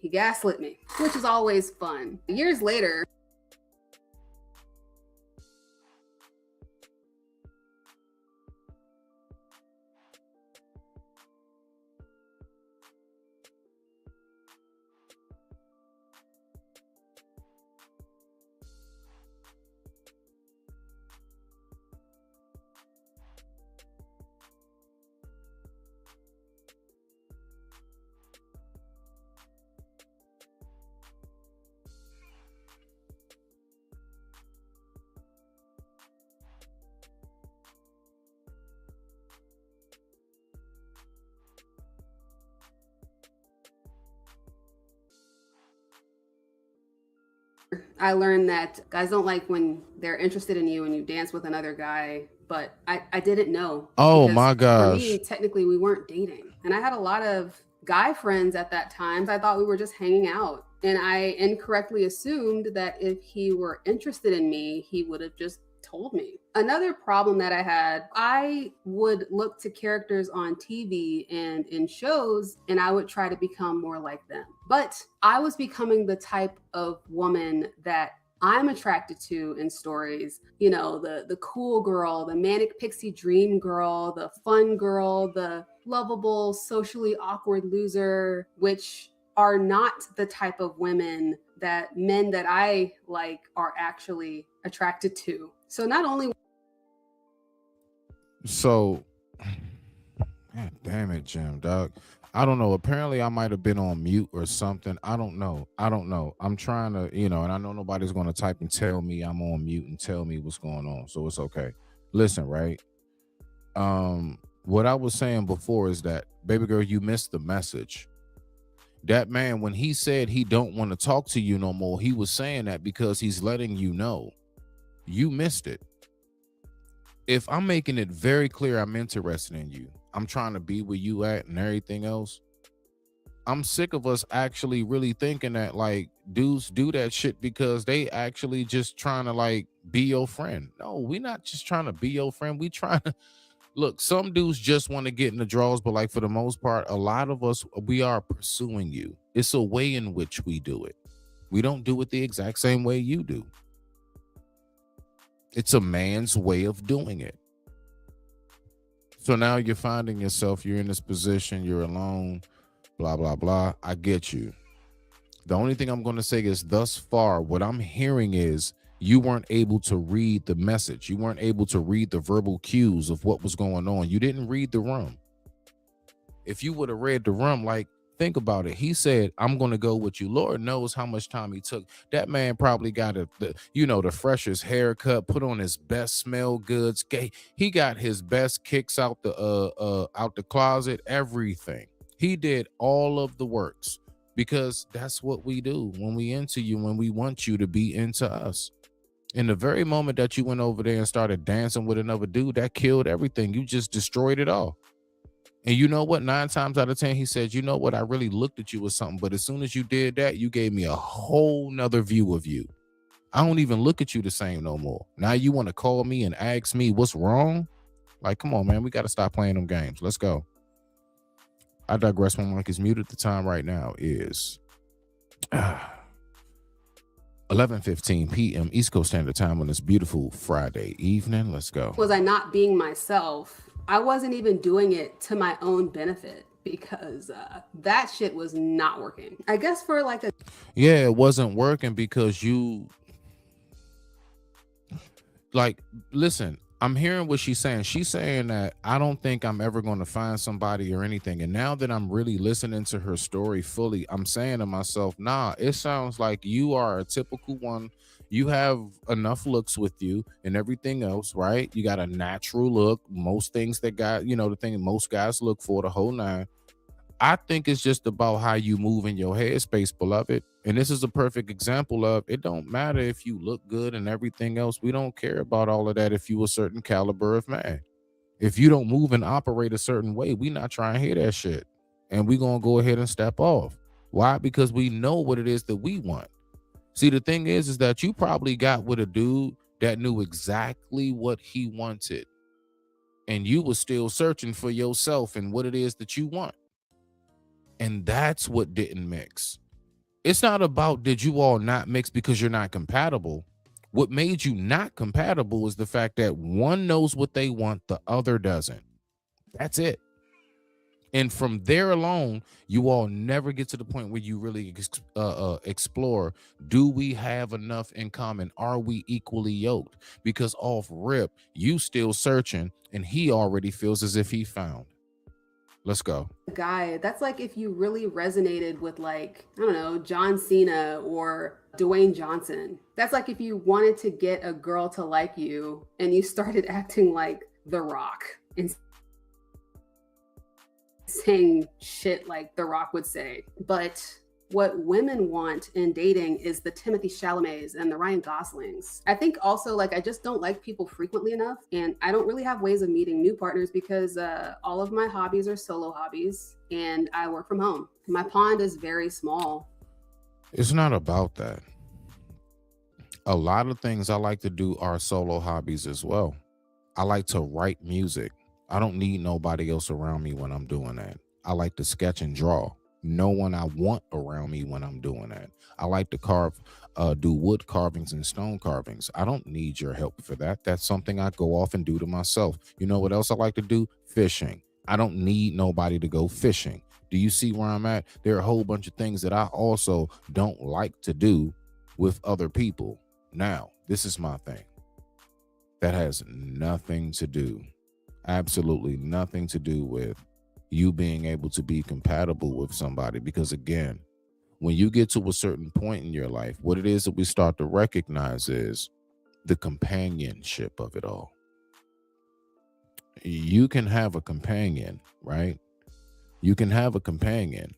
gaslit me, which is always fun. Years later, I learned that guys don't like when they're interested in you and you dance with another guy, but I didn't know. Oh because my gosh. For me, technically, we weren't dating. And I had a lot of guy friends at that time. I thought we were just hanging out. And I incorrectly assumed that if he were interested in me, he would have just told me. Another problem that I had, I would look to characters on TV and in shows, and I would try to become more like them. But I was becoming the type of woman that I'm attracted to in stories. You know, the cool girl, the manic pixie dream girl, the fun girl, the lovable, socially awkward loser, which are not the type of women that men that I like are actually attracted to. So not only God damn it, Jim, dog. I don't know. Apparently, I might have been on mute or something. I don't know. I'm trying to, and I know nobody's going to type and tell me I'm on mute and tell me what's going on. So it's okay. Listen, right? What I was saying before is that, baby girl, you missed the message. That man, when he said he don't want to talk to you no more, he was saying that because he's letting you know. You missed it. If I'm making it very clear I'm interested in you, I'm trying to be where you at and everything else, I'm sick of us actually really thinking that like dudes do that shit because they actually just trying to like be your friend. No, we're not just trying to be your friend. We trying to look, some dudes just want to get in the draws, but like for the most part, a lot of us, we are pursuing you. It's a way in which we do it. We don't do it the exact same way you do. It's a man's way of doing it. So now you're finding yourself, you're in this position, you're alone, blah, blah, blah. I get you. The only thing I'm going to say is thus far, what I'm hearing is you weren't able to read the message. You weren't able to read the verbal cues of what was going on. You didn't read the room. If you would have read the room, like Think about it. He said, I'm going to go with you. Lord knows how much time he took. That man probably got the freshest haircut, put on his best smell goods. He got his best kicks out the closet, everything. He did all of the works because that's what we do when we into you, when we want you to be into us. In the very moment that you went over there and started dancing with another dude, that killed everything. You just destroyed it all. And you know what? 9 times out of 10, he said, you know what? I really looked at you as something. But as soon as you did that, you gave me a whole nother view of you. I don't even look at you the same no more. Now you want to call me and ask me what's wrong? Like, come on, man. We got to stop playing them games. Let's go. I digress. My mic is muted. The time right now is 11:15 p.m. East Coast Standard Time on this beautiful Friday evening. Let's go. Was I not being myself? I wasn't even doing it to my own benefit because that shit was not working. I guess for like Yeah, it wasn't working because you listen, I'm hearing what she's saying. She's saying that I don't think I'm ever going to find somebody or anything. And now that I'm really listening to her story fully, I'm saying to myself, nah, it sounds like you are a typical one. You have enough looks with you and everything else, right? You got a natural look. Most things that the thing most guys look for, the whole nine. I think it's just about how you move in your headspace, beloved. And this is a perfect example of it don't matter if you look good and everything else. We don't care about all of that if you a certain caliber of man. If you don't move and operate a certain way, we not trying to hear that shit. And we going to go ahead and step off. Why? Because we know what it is that we want. See, the thing is that you probably got with a dude that knew exactly what he wanted. And you were still searching for yourself and what it is that you want. And that's what didn't mix. It's not about did you all not mix because you're not compatible. What made you not compatible is the fact that one knows what they want, the other doesn't. That's it. And from there alone, you all never get to the point where you really explore, do we have enough in common? Are we equally yoked? Because off rip, you still searching and he already feels as if he found. Let's go. Guy, that's like if you really resonated with like, I don't know, John Cena or Dwayne Johnson. That's like if you wanted to get a girl to like you and you started acting like The Rock and saying shit like The Rock would say. But what women want in dating is the Timothée Chalamets and the Ryan Goslings. I think also like I just don't like people frequently enough, and I don't really have ways of meeting new partners because all of my hobbies are solo hobbies and I work from home. My pond is very small. It's not about that. A lot of things I like to do are solo hobbies as well. I like to write music. I don't need nobody else around me when I'm doing that. I like to sketch and draw. No one I want around me when I'm doing that. I like to do wood carvings and stone carvings. I don't need your help for that. That's something I go off and do to myself. You know what else I like to do? Fishing. I don't need nobody to go fishing. Do you see where I'm at? There are a whole bunch of things that I also don't like to do with other people. Now, this is my thing. That has nothing to do, absolutely nothing to do with you being able to be compatible with somebody. Because again, when you get to a certain point in your life, what it is that we start to recognize is the companionship of it all. You can have a companion, right? You can have a companion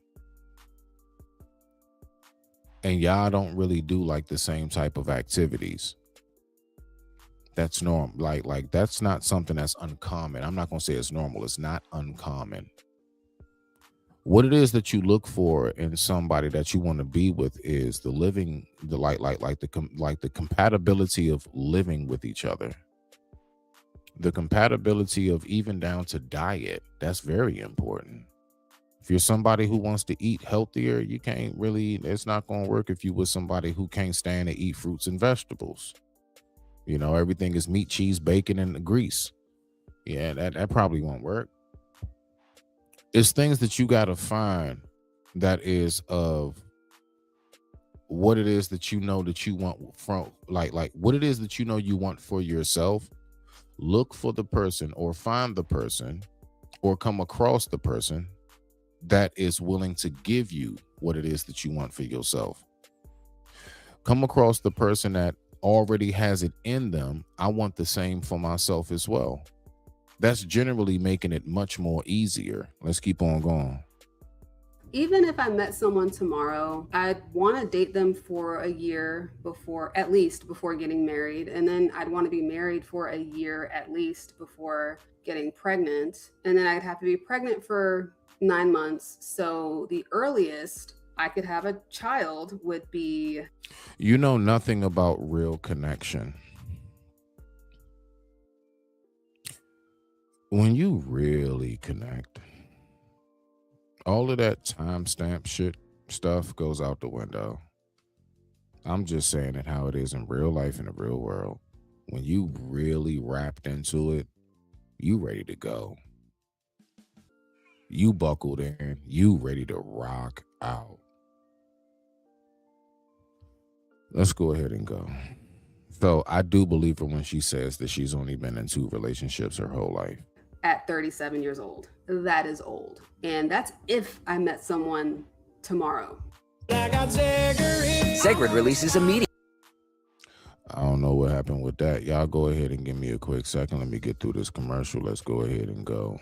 and y'all don't really do like the same type of activities. That's normal. Like that's not something that's uncommon. I'm not going to say it's normal. It's not uncommon. What it is that you look for in somebody that you want to be with is the compatibility of living with each other. The compatibility of even down to diet. That's very important. If you're somebody who wants to eat healthier, you can't really, it's not going to work if you with somebody who can't stand to eat fruits and vegetables. You know, everything is meat, cheese, bacon, and grease. Yeah, that probably won't work. It's things that you got to find that is of what it is that you know that you want from, like what it is that you know you want for yourself. Look for the person or find the person or come across the person that is willing to give you what it is that you want for yourself. Come across the person that already has it in them. I want the same for myself as well. That's generally making it much more easier. Let's keep on going. Even if I met someone tomorrow, I'd want to date them for a year before, at least before getting married. And then I'd want to be married for a year at least before getting pregnant. And then I'd have to be pregnant for 9 months. So the earliest I could have a child would be. You know nothing about real connection. When you really connect, all of that timestamp shit stuff goes out the window. I'm just saying it how it is in real life, in the real world. When you really wrapped into it, you ready to go. You buckled in, you ready to rock out. Let's go ahead and go. So I do believe her when she says that she's only been in 2 relationships her whole life. At 37 years old. That is old. And that's if I met someone tomorrow. Segrid releases immediately. I don't know what happened with that. Y'all go ahead and give me a quick second. Let me get through this commercial. Let's go ahead and go.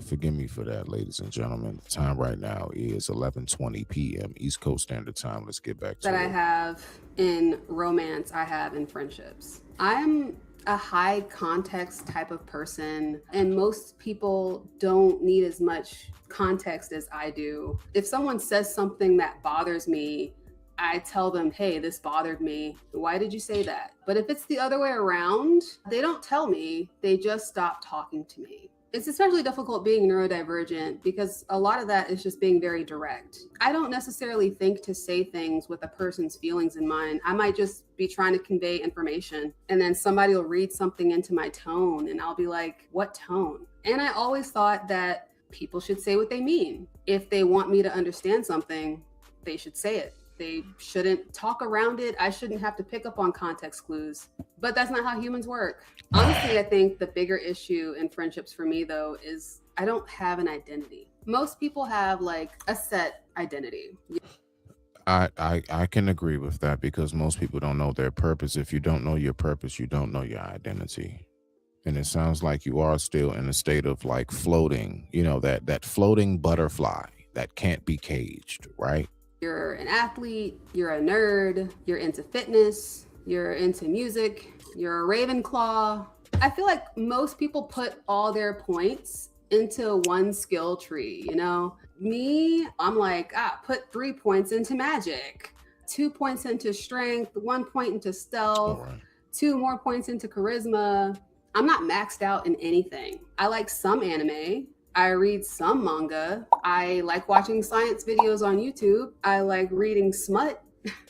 Forgive me for that, ladies and gentlemen. The time right now is 11:20 p.m. East Coast Standard Time. Let's get back to it. That I have in romance, I have in friendships. I'm a high context type of person, and most people don't need as much context as I do. If someone says something that bothers me, I tell them, hey, this bothered me. Why did you say that? But if it's the other way around, they don't tell me, they just stop talking to me. It's especially difficult being neurodivergent because a lot of that is just being very direct. I don't necessarily think to say things with a person's feelings in mind. I might just be trying to convey information, and then somebody will read something into my tone and I'll be like, what tone? And I always thought that people should say what they mean. If they want me to understand something, they should say it. They shouldn't talk around it. I shouldn't have to pick up on context clues. But that's not how humans work. Honestly, I think the bigger issue in friendships for me, though, is I don't have an identity. Most people have like a set identity. I can agree with that because most people don't know their purpose. If you don't know your purpose, you don't know your identity. And it sounds like you are still in a state of like floating, you know, that floating butterfly that can't be caged, right? You're an athlete, you're a nerd, you're into fitness, you're into music, you're a Ravenclaw. I feel like most people put all their points into one skill tree, you know? Me, I'm like, put 3 points into magic, 2 points into strength, 1 point into stealth, 2 more points into charisma. I'm not maxed out in anything. I like some anime. I read some manga. I like watching science videos on YouTube. I like reading smut.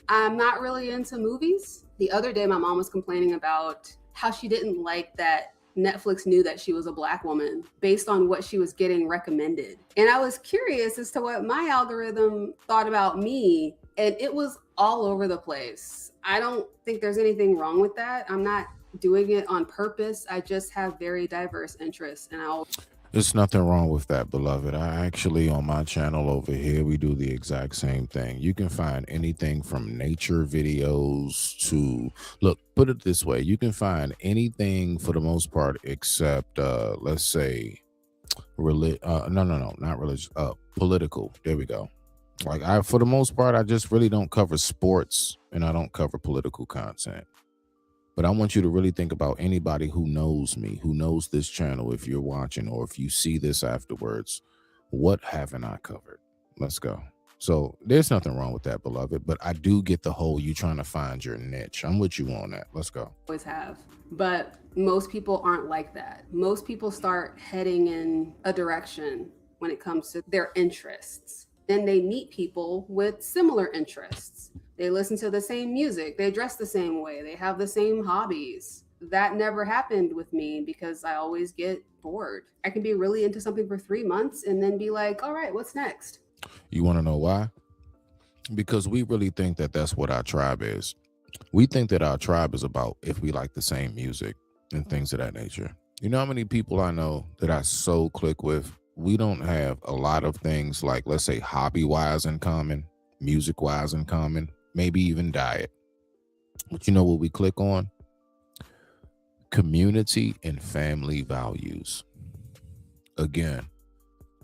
I'm not really into movies. The other day, my mom was complaining about how she didn't like that Netflix knew that she was a Black woman based on what she was getting recommended. And I was curious as to what my algorithm thought about me, and it was all over the place. I don't think there's anything wrong with that. I'm not doing it on purpose. I just have very diverse interests, and There's nothing wrong with that, beloved. I actually, on my channel over here, we do the exact same thing. You can find anything from nature videos to, look, put it this way. You can find anything for the most part except, let's say, not religious, political. There we go. Like for the most part, I just really don't cover sports and I don't cover political content. But I want you to really think about anybody who knows me, who knows this channel, if you're watching or if you see this afterwards. What haven't I covered? Let's go. So there's nothing wrong with that, beloved. But I do get the whole you trying to find your niche. I'm with you on that. Let's go. Always have. But most people aren't like that. Most people start heading in a direction when it comes to their interests. Then they meet people with similar interests. They listen to the same music. They dress the same way. They have the same hobbies. That never happened with me because I always get bored. I can be really into something for 3 months and then be like, all right, what's next? You want to know why? Because we really think that that's what our tribe is. We think that our tribe is about if we like the same music and things of that nature. You know how many people I know that I so click with we don't have a lot of things like, let's say, hobby wise in common, music wise in common, maybe even diet. But you know what we click on? Community and family values. Again,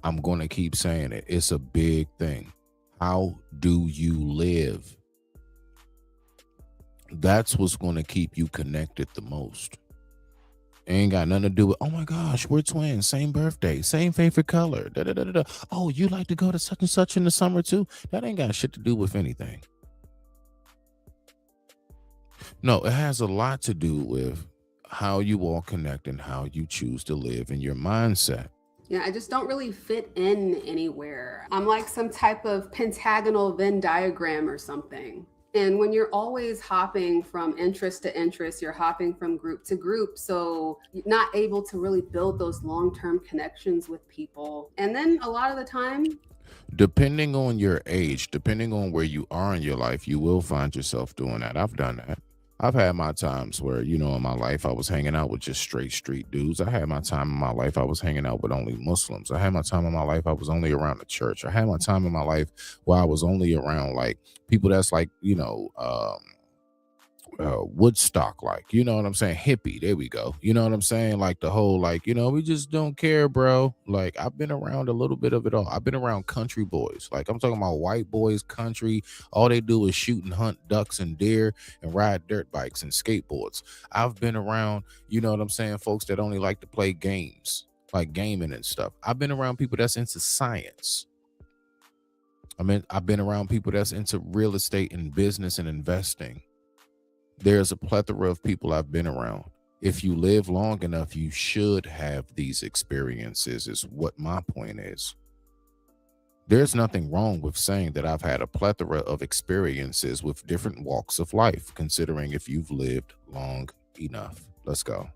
I'm going to keep saying it. It's a big thing. How do you live? That's what's going to keep you connected the most. It ain't got nothing to do with, oh my gosh, we're twins, same birthday, same favorite color. Da, da, da, da, da. Oh, you like to go to such and such in the summer too? That ain't got shit to do with anything. No, it has a lot to do with how you all connect and how you choose to live in your mindset. Yeah, I just don't really fit in anywhere. I'm like some type of pentagonal Venn diagram or something. And when you're always hopping from interest to interest, you're hopping from group to group. So you're not able to really build those long-term connections with people. And then a lot of the time, depending on your age, depending on where you are in your life, you will find yourself doing that. I've done that. I've had my times where, you know, in my life, I was hanging out with just straight street dudes. I had my time in my life, I was hanging out with only Muslims. I had my time in my life, I was only around the church. I had my time in my life where I was only around like people that's like, you know, Woodstock, like, you know what I'm saying? Hippie, there we go. You know what I'm saying? Like the whole, like, you know, we just don't care, bro. Like, I've been around a little bit of it all. I've been around country boys. Like, I'm talking about white boys, country. All they do is shoot and hunt ducks and deer and ride dirt bikes and skateboards. I've been around, you know what I'm saying, folks that only like to play games, like gaming and stuff. I've been around people that's into science. I mean, I've been around people that's into real estate and business and investing. There's a plethora of people I've been around. If you live long enough, you should have these experiences, is what my point is. There's nothing wrong with saying that I've had a plethora of experiences with different walks of life, considering if you've lived long enough. Let's go.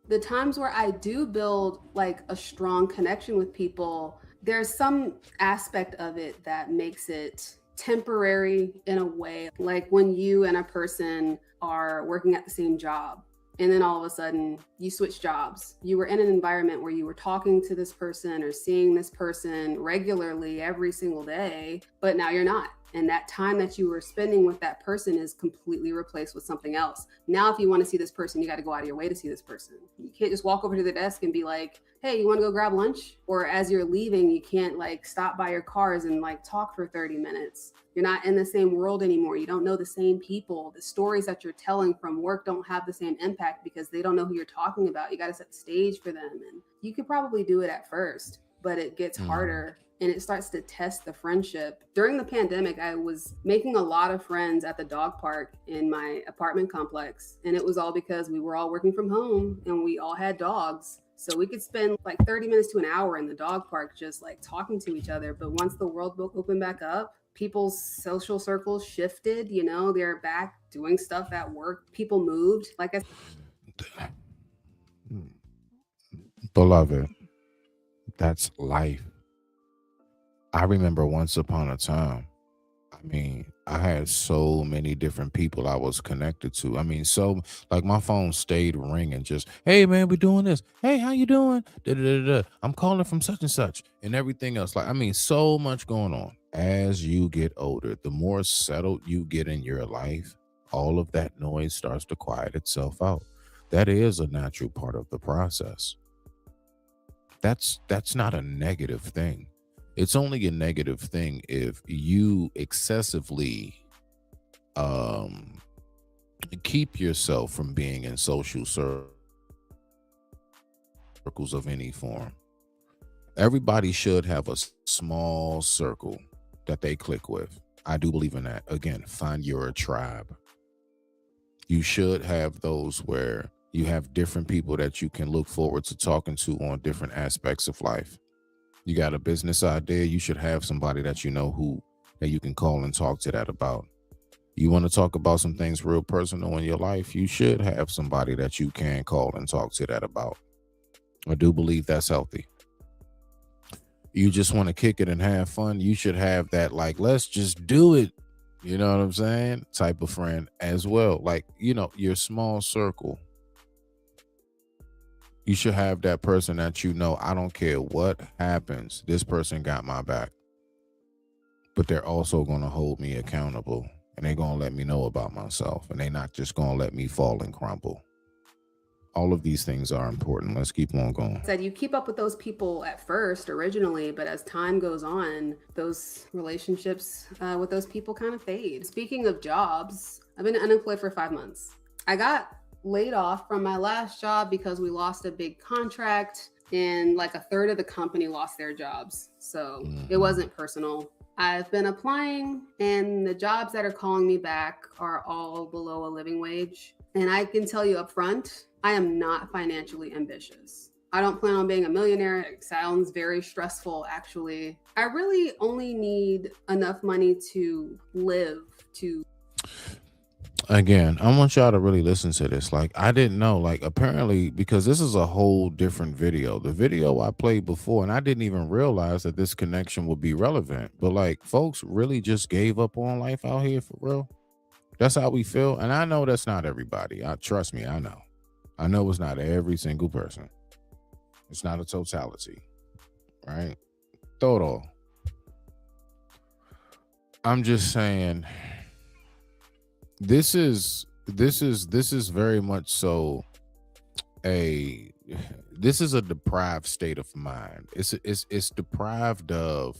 The times where I do build like a strong connection with people, there's some aspect of it that makes it temporary in a way, like when you and a person are working at the same job and then all of a sudden you switch jobs. You were in an environment where you were talking to this person or seeing this person regularly every single day, but now you're not. And that time that you were spending with that person is completely replaced with something else. Now, if you want to see this person, you got to go out of your way to see this person. You can't just walk over to the desk and be like, hey, you want to go grab lunch? Or as you're leaving, you can't like stop by your cars and like talk for 30 minutes. You're not in the same world anymore. You don't know the same people. The stories that you're telling from work don't have the same impact because they don't know who you're talking about. You got to set the stage for them. And you could probably do it at first, but it gets harder. And it starts to test the friendship. During the pandemic, I was making a lot of friends at the dog park in my apartment complex. And it was all because we were all working from home and we all had dogs. So we could spend like 30 minutes to an hour in the dog park just like talking to each other. But once the world opened back up, people's social circles shifted, you know, they're back doing stuff at work. People moved. Like I said. Beloved, that's life. I remember once upon a time, I mean, I had so many different people I was connected to. I mean, so like my phone stayed ringing, just, hey man, we doing this. Hey, how you doing? Da-da-da-da. I'm calling from such and such and everything else. Like, I mean, so much going on. As you get older, the more settled you get in your life, all of that noise starts to quiet itself out. That is a natural part of the process. That's not a negative thing. It's only a negative thing if you excessively keep yourself from being in social circles of any form. Everybody should have a small circle that they click with. I do believe in that. Again, find your tribe. You should have those where you have different people that you can look forward to talking to on different aspects of life. You got a business idea, you should have somebody that you know who that you can call and talk to that about. You want to talk about some things real personal in your life, you should have somebody that you can call and talk to that about. I do believe that's healthy. You just want to kick it and have fun, you should have that, like, let's just do it, you know what I'm saying, type of friend as well. Like, you know, your small circle You should have that person that you know, I don't care what happens, this person got my back. But they're also going to hold me accountable, and they're going to let me know about myself, and they're not just going to let me fall and crumble. All of these things are important. Let's keep on going. Said you keep up with those people at first originally, but as time goes on, those relationships with those people kind of fade. Speaking of jobs, I've been unemployed for 5 months. I got laid off from my last job because we lost a big contract and like a third of the company lost their jobs. So it wasn't personal. I've been applying, and the jobs that are calling me back are all below a living wage. And I can tell you up front, I am not financially ambitious. I don't plan on being a millionaire. It sounds very stressful, actually. I really only need enough money to live, to... Again, I want y'all to really listen to this. Like, I didn't know, like, apparently, because this is a whole different video. The video I played before, and I didn't even realize that this connection would be relevant. But, like, folks really just gave up on life out here for real. That's how we feel. And I know that's not everybody. Trust me, I know. I know it's not every single person. It's not a totality, right? Todo. I'm just saying, this is very much so this is a deprived state of mind. It's deprived of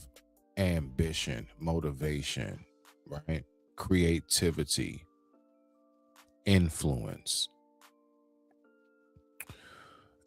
ambition, motivation, right? Creativity, influence.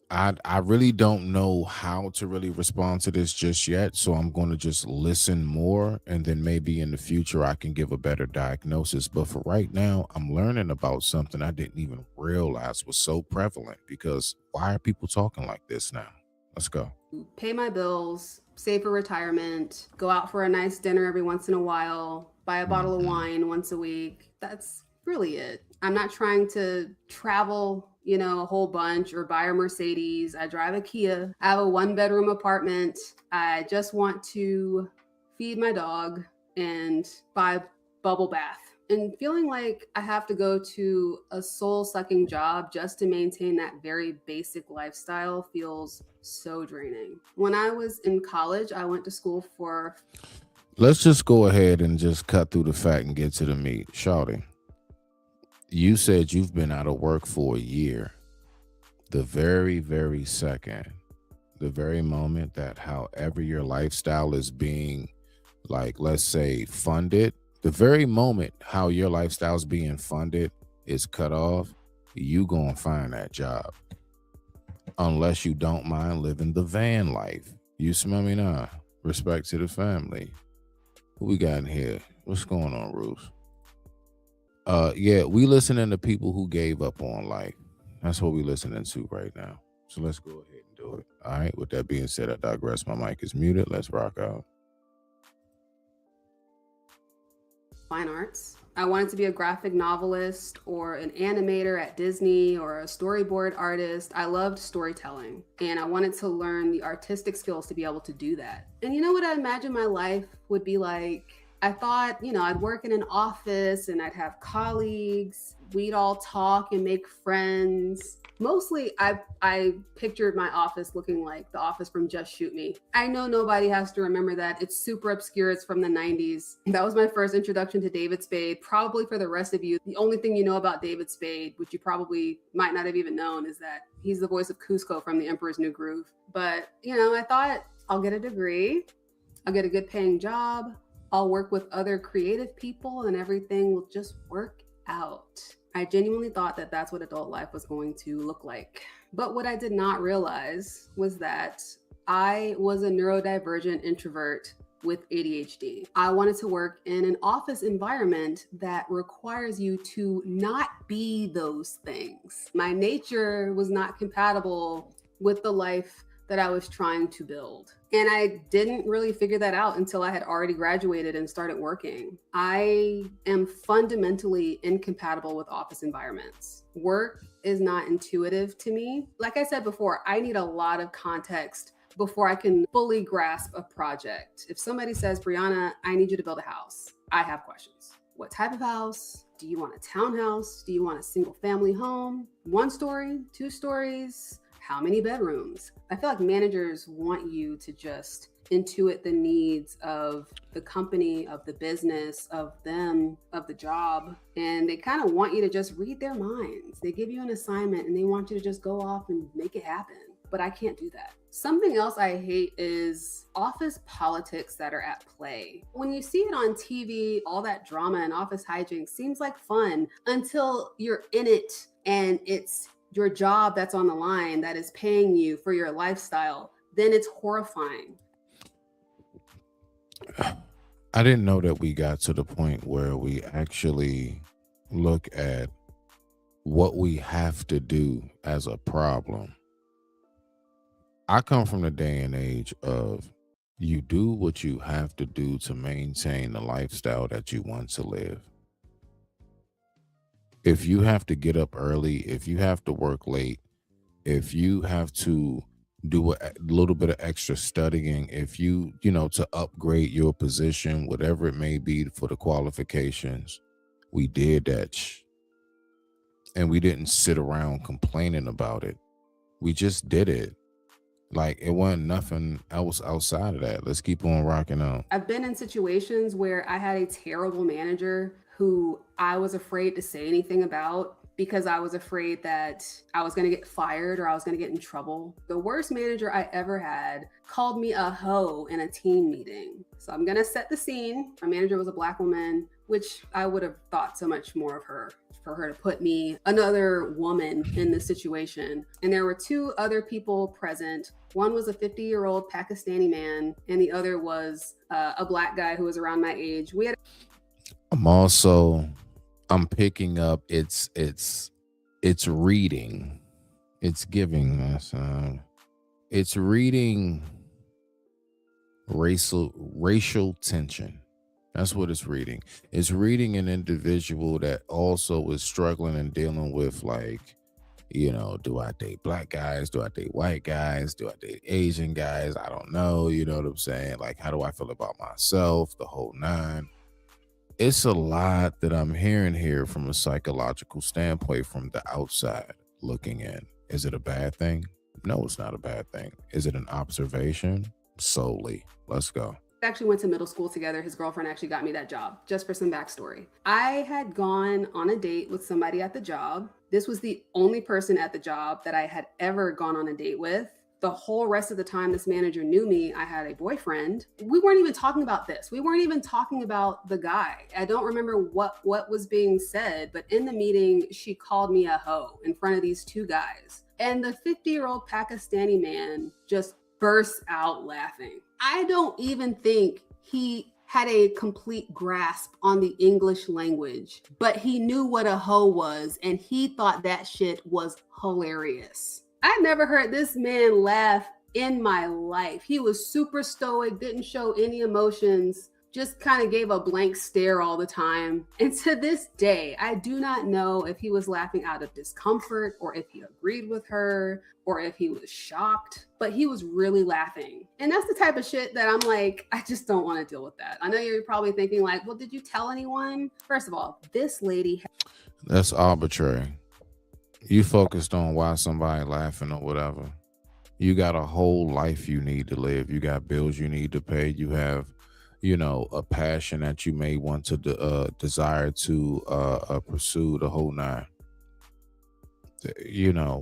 I really don't know how to really respond to this just yet, so I'm going to just listen more, and then maybe in the future I can give a better diagnosis. But for right now, I'm learning about something I didn't even realize was so prevalent, because why are people talking like this now? Let's go. Pay my bills, save for retirement, go out for a nice dinner every once in a while, buy a bottle of wine once a week. That's really it. I'm not trying to travel, a whole bunch or buy a Mercedes. I drive a Kia. I have a 1-bedroom apartment. I just want to feed my dog and buy bubble bath. And feeling like I have to go to a soul-sucking job just to maintain that very basic lifestyle feels so draining. When I was in college, I went to school for... Let's just go ahead and just cut through the fact and get to the meat. Shawty, you said you've been out of work for a year. The very, very second, the very moment that however your lifestyle is being, like, let's say, funded, the very moment how your lifestyle is being funded is cut off, you gonna find that job. Unless you don't mind living the van life. You smell me now? Respect to the family. Who we got in here? What's going on, Ruth? Yeah, we listening to people who gave up on life. That's what we listening to right now. So let's go ahead and do it. All right. With that being said, I digress. My mic is muted. Let's rock out. Fine arts. I wanted to be a graphic novelist or an animator at Disney or a storyboard artist. I loved storytelling, and I wanted to learn the artistic skills to be able to do that. And you know what I imagined my life would be like? I thought, I'd work in an office and I'd have colleagues. We'd all talk and make friends. Mostly, I pictured my office looking like the office from Just Shoot Me. I know nobody has to remember that. It's super obscure. It's from the 90s. That was my first introduction to David Spade. Probably for the rest of you, the only thing you know about David Spade, which you probably might not have even known, is that he's the voice of Cusco from The Emperor's New Groove. But, I thought I'll get a degree. I'll get a good paying job. I'll work with other creative people and everything will just work out. I genuinely thought that that's what adult life was going to look like. But what I did not realize was that I was a neurodivergent introvert with ADHD. I wanted to work in an office environment that requires you to not be those things. My nature was not compatible with the life that I was trying to build. And I didn't really figure that out until I had already graduated and started working. I am fundamentally incompatible with office environments. Work is not intuitive to me. Like I said before, I need a lot of context before I can fully grasp a project. If somebody says, Brianna, I need you to build a house, I have questions. What type of house? Do you want a townhouse? Do you want a single family home? 1 story, 2 stories? how many bedrooms? I feel like managers want you to just intuit the needs of the company, of the business, of them, of the job. And they kind of want you to just read their minds. They give you an assignment and they want you to just go off and make it happen. But I can't do that. Something else I hate is office politics that are at play. When you see it on TV, all that drama and office hijinks seems like fun until you're in it and it's your job that's on the line that is paying you for your lifestyle. Then it's horrifying. I didn't know that we got to the point where we actually look at what we have to do as a problem. I come from the day and age of you do what you have to do to maintain the lifestyle that you want to live. If you have to get up early, if you have to work late, if you have to do a little bit of extra studying, if you to upgrade your position, whatever it may be for the qualifications, we did that. And we didn't sit around complaining about it. We just did it. Like it wasn't nothing else outside of that. Let's keep on rocking out. I've been in situations where I had a terrible manager who I was afraid to say anything about because I was afraid that I was going to get fired or I was going to get in trouble. The worst manager I ever had called me a hoe in a team meeting. So I'm going to set the scene. My manager was a Black woman, which I would have thought so much more of her, for her to put me, another woman, in this situation. And there were two other people present. One was a 50-year-old Pakistani man, and the other was a Black guy who was around my age. I'm picking up it's reading. It's giving us it's reading racial tension. That's what it's reading. It's reading an individual that also is struggling and dealing with, like, do I date Black guys? Do I date white guys? Do I date Asian guys? I don't know. You know what I'm saying? Like, how do I feel about myself? The whole nine. It's a lot that I'm hearing here from a psychological standpoint from the outside looking in. Is it a bad thing? No, it's not a bad thing. Is it an observation? Solely. Let's go. Actually went to middle school together. His girlfriend actually got me that job. Just for some backstory, I had gone on a date with somebody at the job. This was the only person at the job that I had ever gone on a date with. The whole rest of the time this manager knew me, I had a boyfriend. We weren't even talking about this. We weren't even talking about the guy. I don't remember what was being said, but in the meeting, she called me a hoe in front of these two guys. And the 50-year-old Pakistani man just burst out laughing. I don't even think he had a complete grasp on the English language, but he knew what a hoe was, and he thought that shit was hilarious. I never heard this man laugh in my life. He was super stoic, didn't show any emotions, just kind of gave a blank stare all the time. And to this day, I do not know if he was laughing out of discomfort or if he agreed with her or if he was shocked, but he was really laughing. And that's the type of shit that I'm like, I just don't want to deal with that. I know you're probably thinking like, well, did you tell anyone? First of all, this lady. That's arbitrary. You focused on why somebody laughing or whatever. You got a whole life you need to live. You got bills you need to pay. You have, a passion that you may want to desire to pursue, the whole nine.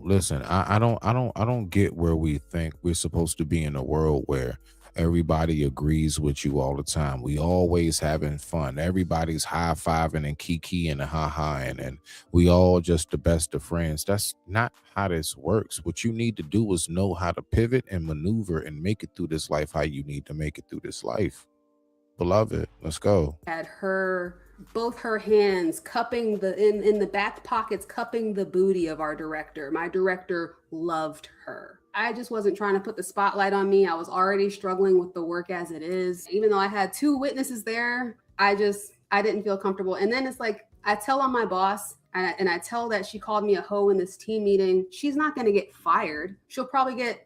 Listen, I don't get where we think we're supposed to be in a world where everybody agrees with you all the time. We always having fun. Everybody's high-fiving and kikiing and ha-haing, and we all just the best of friends. That's not how this works. What you need to do is know how to pivot and maneuver and make it through this life how you need to make it through this life. Beloved, let's go. Had both her hands cupping in the back pockets, cupping the booty of our director. My director loved her. I just wasn't trying to put the spotlight on me. I was already struggling with the work as it is. Even though I had two witnesses there, I didn't feel comfortable. And then it's like, I tell on my boss and I tell that she called me a hoe in this team meeting. She's not going to get fired. She'll probably get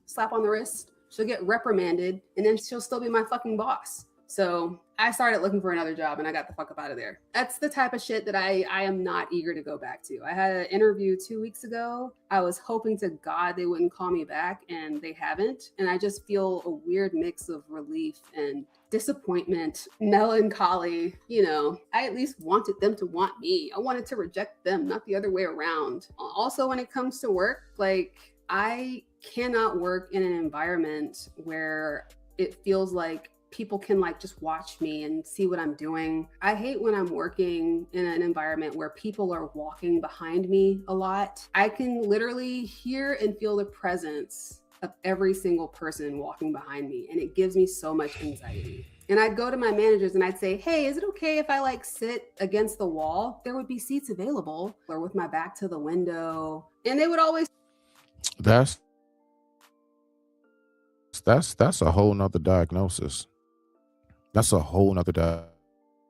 slap on the wrist. She'll get reprimanded, and then she'll still be my fucking boss. So I started looking for another job and I got the fuck up out of there. That's the type of shit that I am not eager to go back to. I had an interview 2 weeks ago. I was hoping to God they wouldn't call me back, and they haven't. And I just feel a weird mix of relief and disappointment, melancholy. You know, I at least wanted them to want me. I wanted to reject them, not the other way around. Also, when it comes to work, like, I cannot work in an environment where it feels like people can like just watch me and see what I'm doing. I hate when I'm working in an environment where people are walking behind me a lot. I can literally hear and feel the presence of every single person walking behind me, and it gives me so much anxiety. And I'd go to my managers and I'd say, hey, is it okay if I like sit against the wall? There would be seats available, or with my back to the window. And they would always That's a whole nother diagnosis. That's a whole nother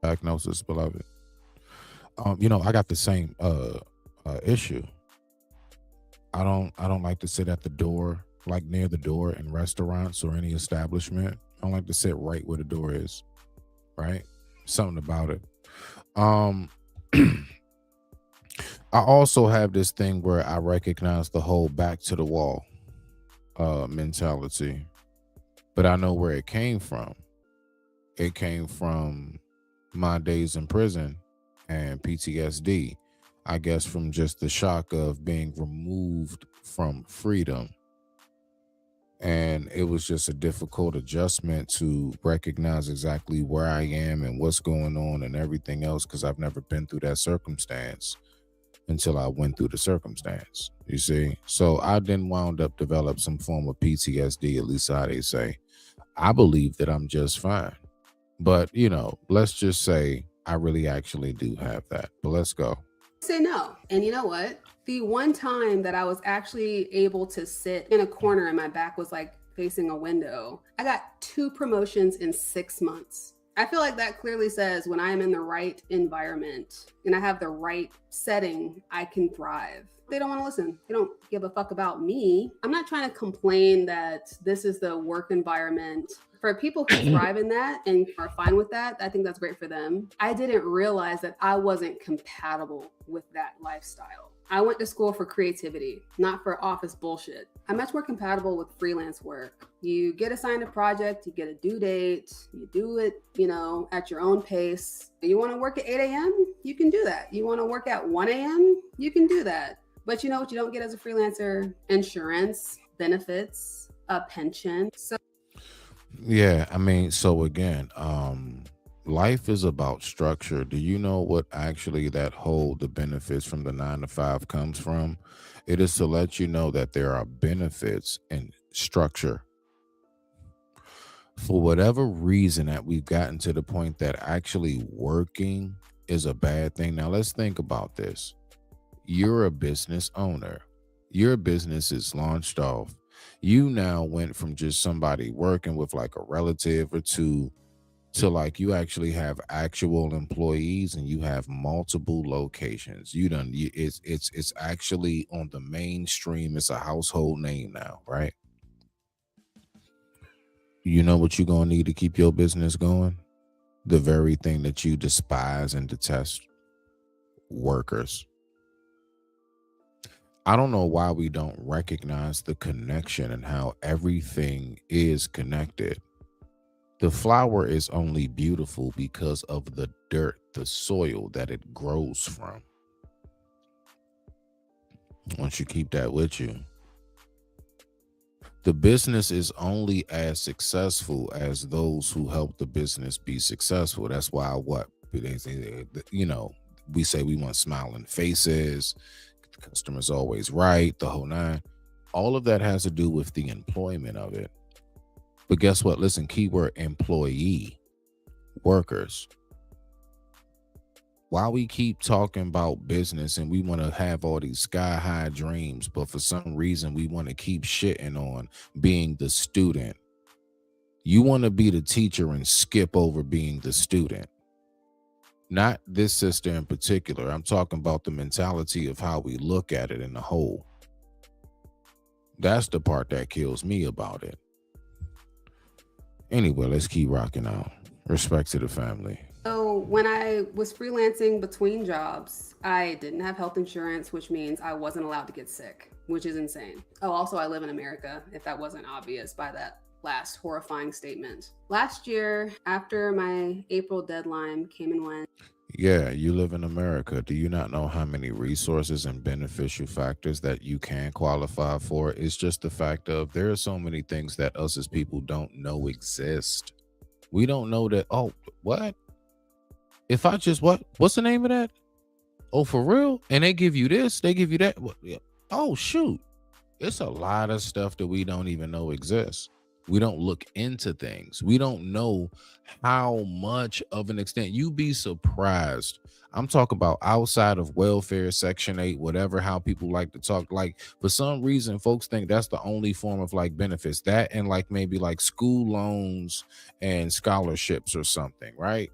diagnosis, beloved. I got the same issue. I don't like to sit at the door, like near the door in restaurants or any establishment. I don't like to sit right where the door is, right? Something about it. I also have this thing where I recognize the whole back to the wall mentality, but I know where it came from. It came from my days in prison and PTSD, I guess, from just the shock of being removed from freedom. And it was just a difficult adjustment to recognize exactly where I am and what's going on and everything else, because I've never been through that circumstance until I went through the circumstance, you see? So I then wound up develop some form of PTSD, at least how they say. I believe that I'm just fine. But, let's just say I really actually do have that. But let's go. say no. And you know what? The one time that I was actually able to sit in a corner and my back was like facing a window, I got 2 promotions in 6 months. I feel like that clearly says when I am in the right environment and I have the right setting, I can thrive. They don't want to listen. They don't give a fuck about me. I'm not trying to complain that this is the work environment. For people who thrive in that and are fine with that, I think that's great for them. I didn't realize that I wasn't compatible with that lifestyle. I went to school for creativity, not for office bullshit. I'm much more compatible with freelance work. You get assigned a project, you get a due date, you do it, at your own pace. You want to work at 8 a.m., you can do that. You want to work at 1 a.m., you can do that. But you know what you don't get as a freelancer? Insurance, benefits, a pension. Yeah, so again, life is about structure. Do you know what actually the benefits from the 9 to 5 comes from? It is to let you know that there are benefits in structure. For whatever reason that we've gotten to the point that actually working is a bad thing. Now let's think about this. You're a business owner. Your business is launched off. You now went from just somebody working with like a relative or two to like you actually have actual employees and you have multiple locations. It's actually on the mainstream. It's a household name now, right? You know what you're gonna need to keep your business going? The very thing that you despise and detest: workers. I don't know why we don't recognize the connection and how everything is connected. The flower is only beautiful because of the dirt, the soil that it grows from. Once you keep that with you, the business is only as successful as those who help the business be successful. That's why we say we want smiling faces. The customer's always right, the whole 9. All of that has to do with the employment of it. But guess what? Listen, keyword employee, workers. Why we keep talking about business and we want to have all these sky high dreams, but for some reason we want to keep shitting on being the student. You want to be the teacher and skip over being the student. Not this sister in particular. I'm talking about the mentality of how we look at it in the whole. That's the part that kills me about it. Anyway, let's keep rocking out. Respect to the family. So when I was freelancing between jobs, I didn't have health insurance, which means I wasn't allowed to get sick, which is insane. Oh, also I live in America, if that wasn't obvious by that last horrifying statement. Last year, after my April deadline came and went. Yeah, you live in America. Do you not know how many resources and beneficial factors that you can qualify for? It's just the fact of there are so many things that us as people don't know exist. We don't know that, oh, what? If I just, what's the name of that? Oh, for real? And they give you this, they give you that. Oh, shoot. It's a lot of stuff that we don't even know exists. We don't look into things. We don't know how much of an extent. You'd be surprised. I'm talking about outside of welfare, Section 8, whatever, how people like to talk. Like, for some reason, folks think that's the only form of like benefits. That and like maybe like school loans and scholarships or something, right?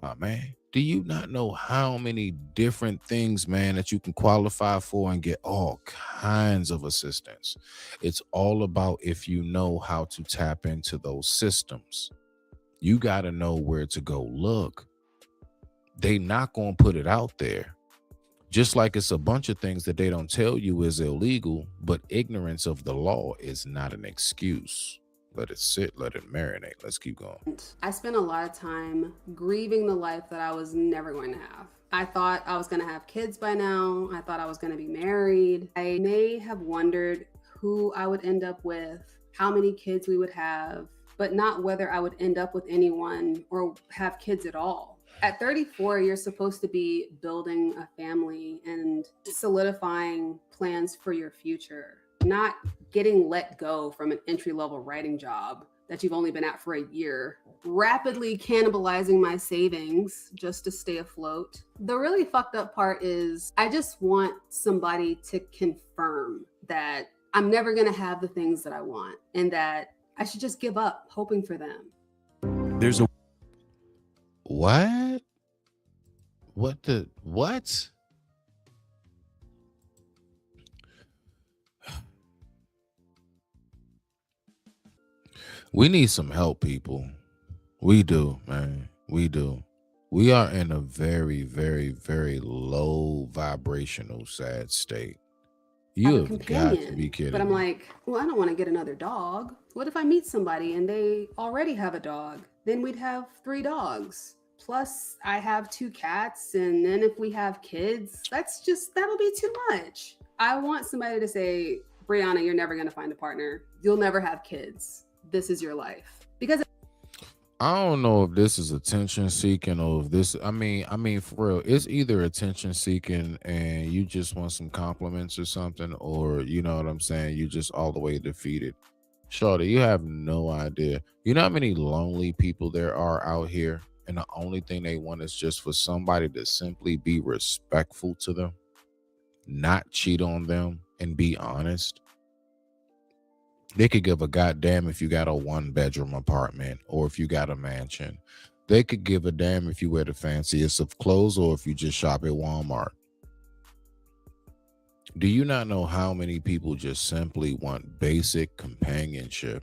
Nah, man. Do you not know how many different things, man, that you can qualify for and get all kinds of assistance? It's all about if you know how to tap into those systems. You got to know where to go look. They not going to put it out there. Just like it's a bunch of things that they don't tell you is illegal, but ignorance of the law is not an excuse. Let it sit, let it marinate. Let's keep going. I spent a lot of time grieving the life that I was never going to have. I thought I was going to have kids by now. I thought I was going to be married. I may have wondered who I would end up with, how many kids we would have, but not whether I would end up with anyone or have kids at all. At 34, you're supposed to be building a family and solidifying plans for your future, not getting let go from an entry-level writing job that you've only been at for a year, rapidly cannibalizing my savings just to stay afloat. The really fucked up part is I just want somebody to confirm that I'm never gonna have the things that I want and that I should just give up hoping for them. There's a what? What? We need some help, people. We do, man. We do. We are in a very, very, very low vibrational, sad state. You have got to be kidding. But I'm me. like, well, I don't want to get another dog. What if I meet somebody and they already have a dog? Then we'd have 3 dogs. Plus, I have 2 cats. And then if we have kids, that'll be too much. I want somebody to say, Brianna, you're never going to find a partner. You'll never have kids. This is your life. Because I don't know if this is attention seeking or if this, I mean, for real, it's either attention seeking and you just want some compliments or something, or you know what I'm saying, you just all the way defeated. Shorty, you have no idea. You know how many lonely people there are out here, and the only thing they want is just for somebody to simply be respectful to them, not cheat on them, and be honest. They could give a goddamn if you got a 1-bedroom apartment or if you got a mansion. They could give a damn if you wear the fanciest of clothes or if you just shop at Walmart. Do you not know how many people just simply want basic companionship?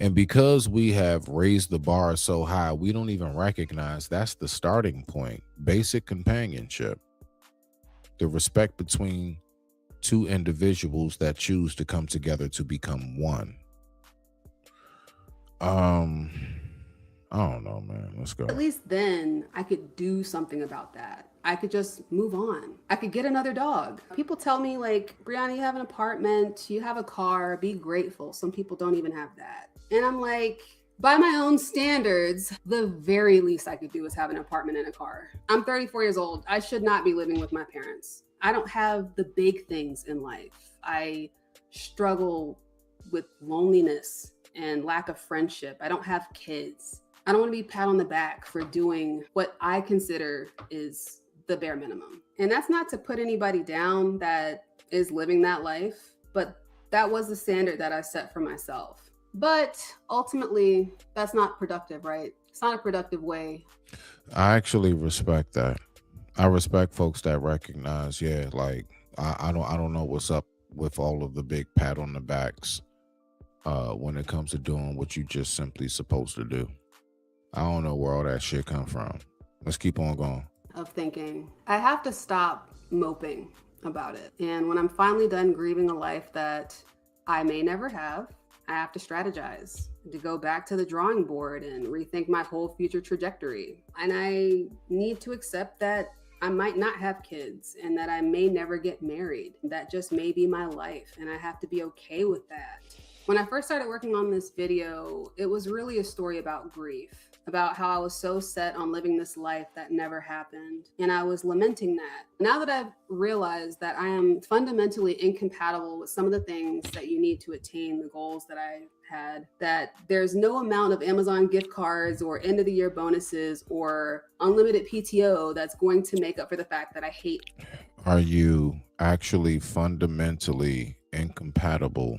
And because we have raised the bar so high, we don't even recognize that's the starting point. Basic companionship. The respect between 2 individuals that choose to come together to become one. I don't know, man. Let's go. at least then I could do something about that. I could just move on. I could get another dog. People tell me like, Brianna, you have an apartment, you have a car, be grateful. Some people don't even have that. And I'm like, by my own standards, the very least I could do is have an apartment and a car. I'm 34 years old. I should not be living with my parents. I don't have the big things in life. I struggle with loneliness and lack of friendship. I don't have kids. I don't want to be pat on the back for doing what I consider is the bare minimum. And that's not to put anybody down that is living that life, but that was the standard that I set for myself. But ultimately, that's not productive, right? It's not a productive way. I actually respect that. I respect folks that recognize, yeah, like I don't know what's up with all of the big pat on the backs when it comes to doing what you just simply supposed to do. I don't know where all that shit come from. Let's keep on going. Of thinking, I have to stop moping about it. And when I'm finally done grieving a life that I may never have, I have to strategize, to go back to the drawing board and rethink my whole future trajectory. And I need to accept that I might not have kids and that I may never get married. That just may be my life, and I have to be okay with that. When I first started working on this video, it was really a story about grief, about how I was so set on living this life that never happened. And I was lamenting that. Now that I've realized that I am fundamentally incompatible with some of the things that you need to attain the goals that I had, that there's no amount of Amazon gift cards or end of the year bonuses or unlimited PTO that's going to make up for the fact that I hate. Are you actually fundamentally incompatible,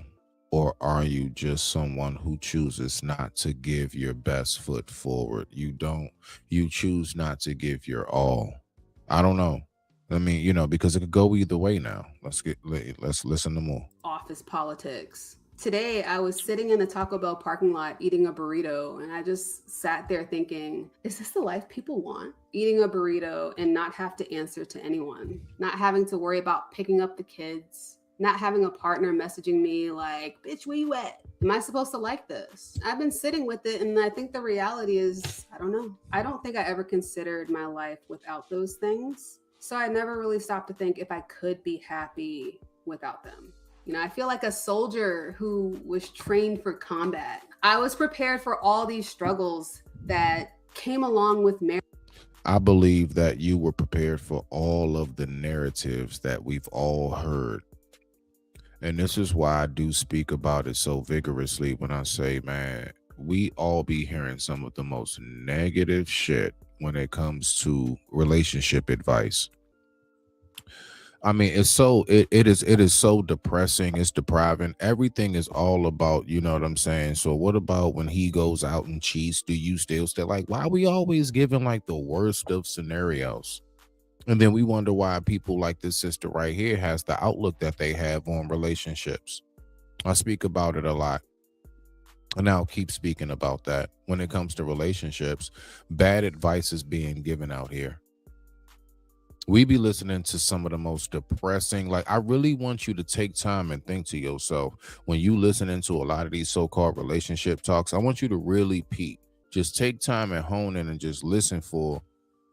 or are you just someone who chooses not to give your best foot forward? You choose not to give your all. I don't know. I mean, because it could go either way now. Let's listen to more. Office politics. Today, I was sitting in the Taco Bell parking lot eating a burrito, and I just sat there thinking, is this the life people want? Eating a burrito and not have to answer to anyone, not having to worry about picking up the kids, not having a partner messaging me like, bitch, where you at? Am I supposed to like this? I've been sitting with it, and I think the reality is, I don't know. I don't think I ever considered my life without those things. So I never really stopped to think if I could be happy without them. I feel like a soldier who was trained for combat. I was prepared for all these struggles that came along with marriage. I believe that you were prepared for all of the narratives that we've all heard. And this is why I do speak about it so vigorously when I say, man, we all be hearing some of the most negative shit when it comes to relationship advice. I mean, it is so depressing. It's depriving. Everything is all about, you know what I'm saying? So what about when he goes out and cheats? Do you still like, why are we always giving like the worst of scenarios? And then we wonder why people like this sister right here has the outlook that they have on relationships. I speak about it a lot. And I'll keep speaking about that. When it comes to relationships, bad advice is being given out here. We be listening to some of the most depressing, like I really want you to take time and think to yourself when you listening to a lot of these so-called relationship talks. I want you to really peek. Just take time and hone in and just listen for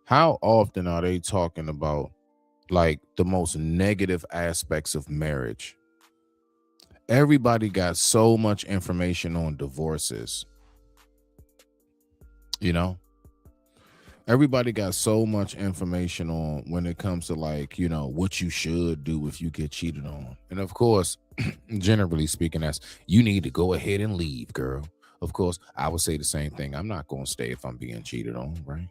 how often are they talking about like the most negative aspects of marriage. Everybody got so much information on divorces. Everybody got so much information on when it comes to like, what you should do if you get cheated on. And of course, generally speaking, that's you need to go ahead and leave, girl. Of course, I would say the same thing. I'm not going to stay if I'm being cheated on, right?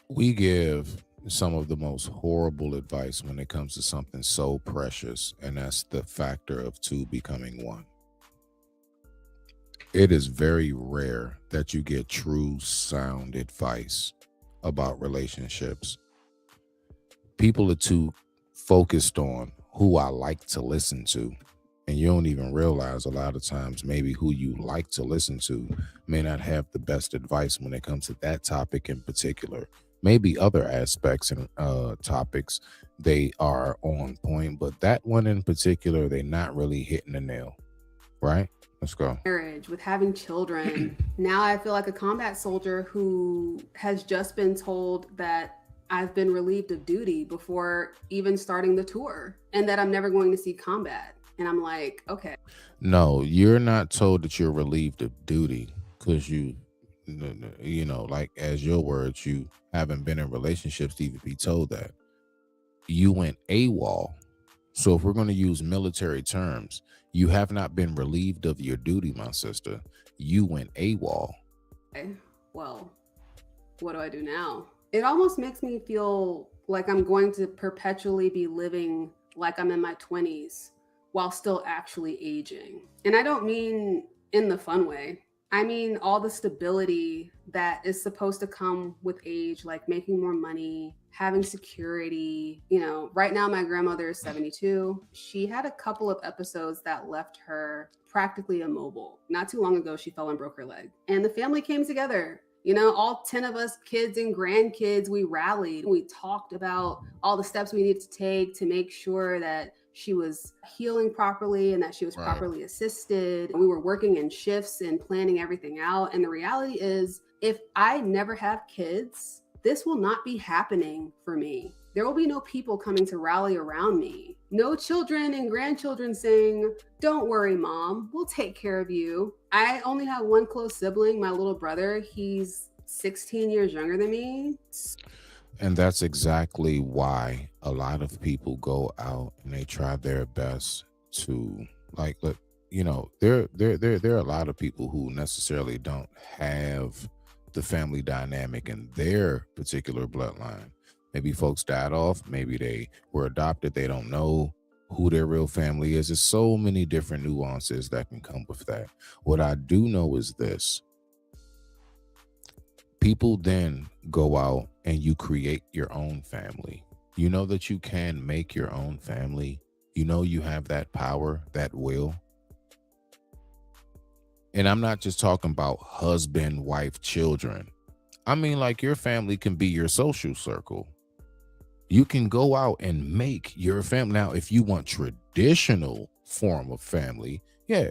We give some of the most horrible advice when it comes to something so precious, and that's the factor of two becoming one. It is very rare that you get true sound advice about relationships. People are too focused on who I like to listen to. And you don't even realize a lot of times maybe who you like to listen to may not have the best advice when it comes to that topic in particular. Maybe other aspects and topics, they are on point, but that one in particular, they're not really hitting the nail, right? Let's go. Marriage, with having children. Now I feel like a combat soldier who has just been told that I've been relieved of duty before even starting the tour and that I'm never going to see combat. And I'm like, okay. No, you're not told that you're relieved of duty because like as your words, you haven't been in relationships to even be told that. You went AWOL. So if we're going to use military terms, you have not been relieved of your duty, my sister. You went AWOL. Okay. Well, what do I do now? It almost makes me feel like I'm going to perpetually be living like I'm in my 20s while still actually aging. And I don't mean in the fun way. I mean all the stability that is supposed to come with age, like making more money, having security. You know, right now my grandmother is 72. She had a couple of episodes that left her practically immobile. Not too long ago, she fell and broke her leg. And the family came together. You know, all 10 of us, kids and grandkids, we rallied. We talked about all the steps we needed to take to make sure that she was healing properly and that she was properly assisted. We were working in shifts and planning everything out. And the reality is, if I never have kids, this will not be happening for me. There will be no people coming to rally around me. No children and grandchildren saying, "Don't worry, mom, we'll take care of you." I only have one close sibling, my little brother. He's 16 years younger than me. And that's exactly why a lot of people go out and they try their best to, like, look, you know, there are a lot of people who necessarily don't have the family dynamic in their particular bloodline. Maybe folks died off, maybe they were adopted, they don't know who their real family is. There's so many different nuances that can come with that. What I do know is this: people then go out and you create your own family. You know that you can make your own family. You know you have that power, that will. And I'm not just talking about husband, wife, children. I mean, like, your family can be your social circle. You can go out and make your family. Now, if you want traditional form of family, yeah,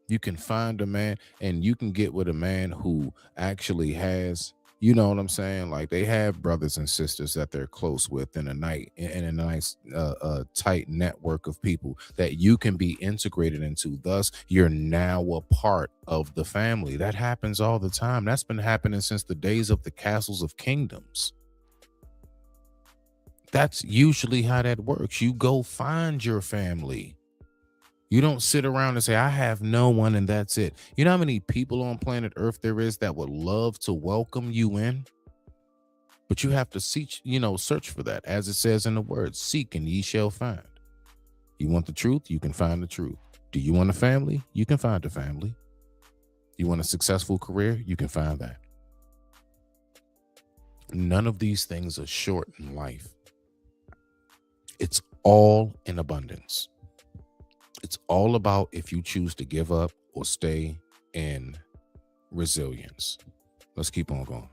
you can find a man and you can get with a man who actually has, you know what I'm saying? Like, they have brothers and sisters that they're close with in a nice tight network of people that you can be integrated into. Thus, you're now a part of the family. That happens all the time. That's been happening since the days of the castles of kingdoms. That's usually how that works. You go find your family. You don't sit around and say, "I have no one," and that's it. You know how many people on planet Earth there is that would love to welcome you in? But you have to search for that. As it says in the word, seek and ye shall find. You want the truth? You can find the truth. Do you want a family? You can find a family. You want a successful career? You can find that. None of these things are short in life. It's all in abundance. It's all about if you choose to give up or stay in resilience. Let's keep on going.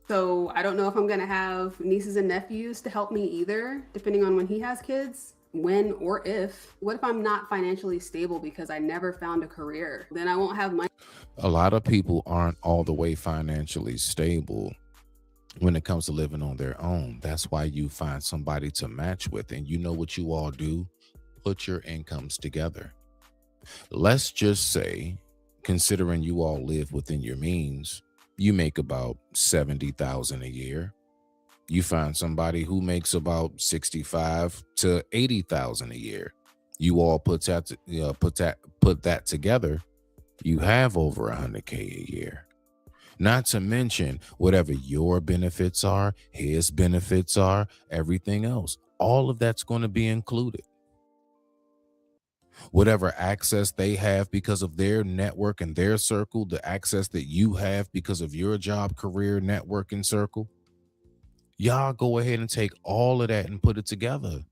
So I don't know if I'm going to have nieces and nephews to help me either, depending on when he has kids, when or if. What if I'm not financially stable because I never found a career? Then I won't have money. A lot of people aren't all the way financially stable when it comes to living on their own. That's why you find somebody to match with. And you know what you all do? Put your incomes together. Let's just say, considering you all live within your means, you make about $70,000 a year. You find somebody who makes about $65,000 to $80,000 a year. You all put that together. You have over $100K a year. Not to mention whatever your benefits are, his benefits are, everything else. All of that's going to be included. Whatever access they have because of their network and their circle, the access that you have because of your job, career, network, and circle, y'all go ahead and take all of that and put it together.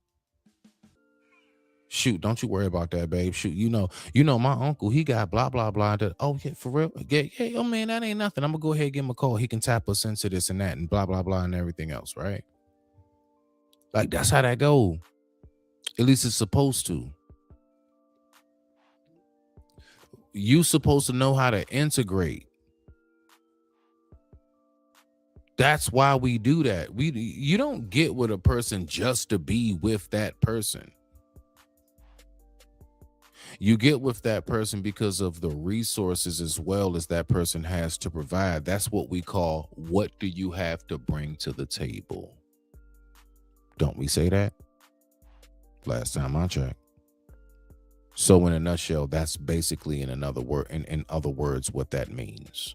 Shoot, don't you worry about that, babe. Shoot, you know, my uncle, he got blah, blah, blah. Oh, yeah, for real? Yeah, oh, man, that ain't nothing. I'm going to go ahead and give him a call. He can tap us into this and that and blah, blah, blah and everything else, right? Like, that's how that go. At least it's supposed to. You supposed to know how to integrate. That's why we do that. You don't get with a person just to be with that person. You get with that person because of the resources as well as that person has to provide. That's what we call, what do you have to bring to the table? Don't we say that? Last time I checked. So in a nutshell, that's basically in other words what that means.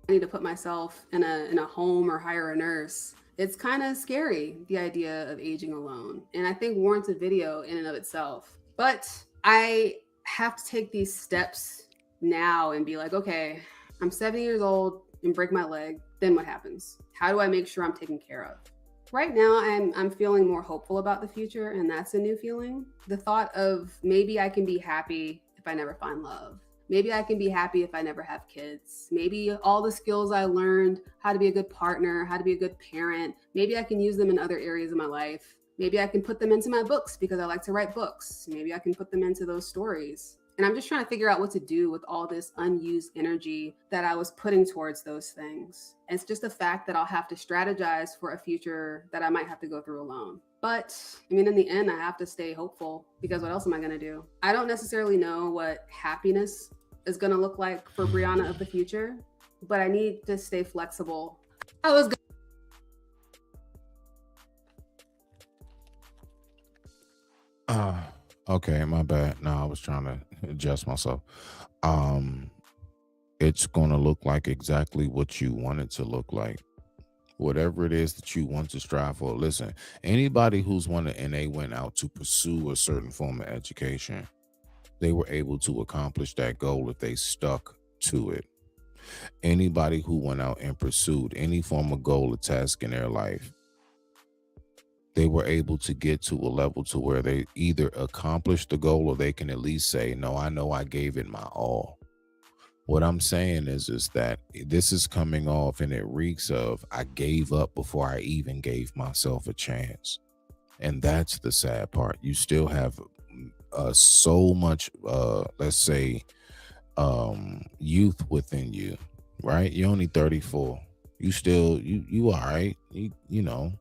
I need to put myself in a home or hire a nurse. It's kind of scary, the idea of aging alone. And I think warrants a video in and of itself. But I have to take these steps now and be like, okay, I'm 70 years old. and break my leg, then what happens? How do I make sure I'm taken care of? Right now, I'm feeling more hopeful about the future, and that's a new feeling. The thought of maybe I can be happy if I never find love. Maybe I can be happy if I never have kids. Maybe all the skills I learned, how to be a good partner, how to be a good parent, maybe I can use them in other areas of my life. Maybe I can put them into my books because I like to write books. Maybe I can put them into those stories. And I'm just trying to figure out what to do with all this unused energy that I was putting towards those things. And it's just a fact that I'll have to strategize for a future that I might have to go through alone. But I mean, in the end, I have to stay hopeful because what else am I going to do? I don't necessarily know what happiness is going to look like for Brianna of the future, but I need to stay flexible. I was Okay, my bad. No, I was trying to adjust myself. It's gonna look like exactly what you want it to look like. Whatever it is that you want to strive for. Listen, anybody who's wanted and they went out to pursue a certain form of education, they were able to accomplish that goal if they stuck to it. Anybody who went out and pursued any form of goal or task in their life, they were able to get to a level to where they either accomplished the goal or they can at least say, no, I know I gave it my all. What I'm saying is that this is coming off and it reeks of I gave up before I even gave myself a chance. And that's the sad part. You still have so much, let's say, youth within you, right? You're only 34. You still, you all right. You know,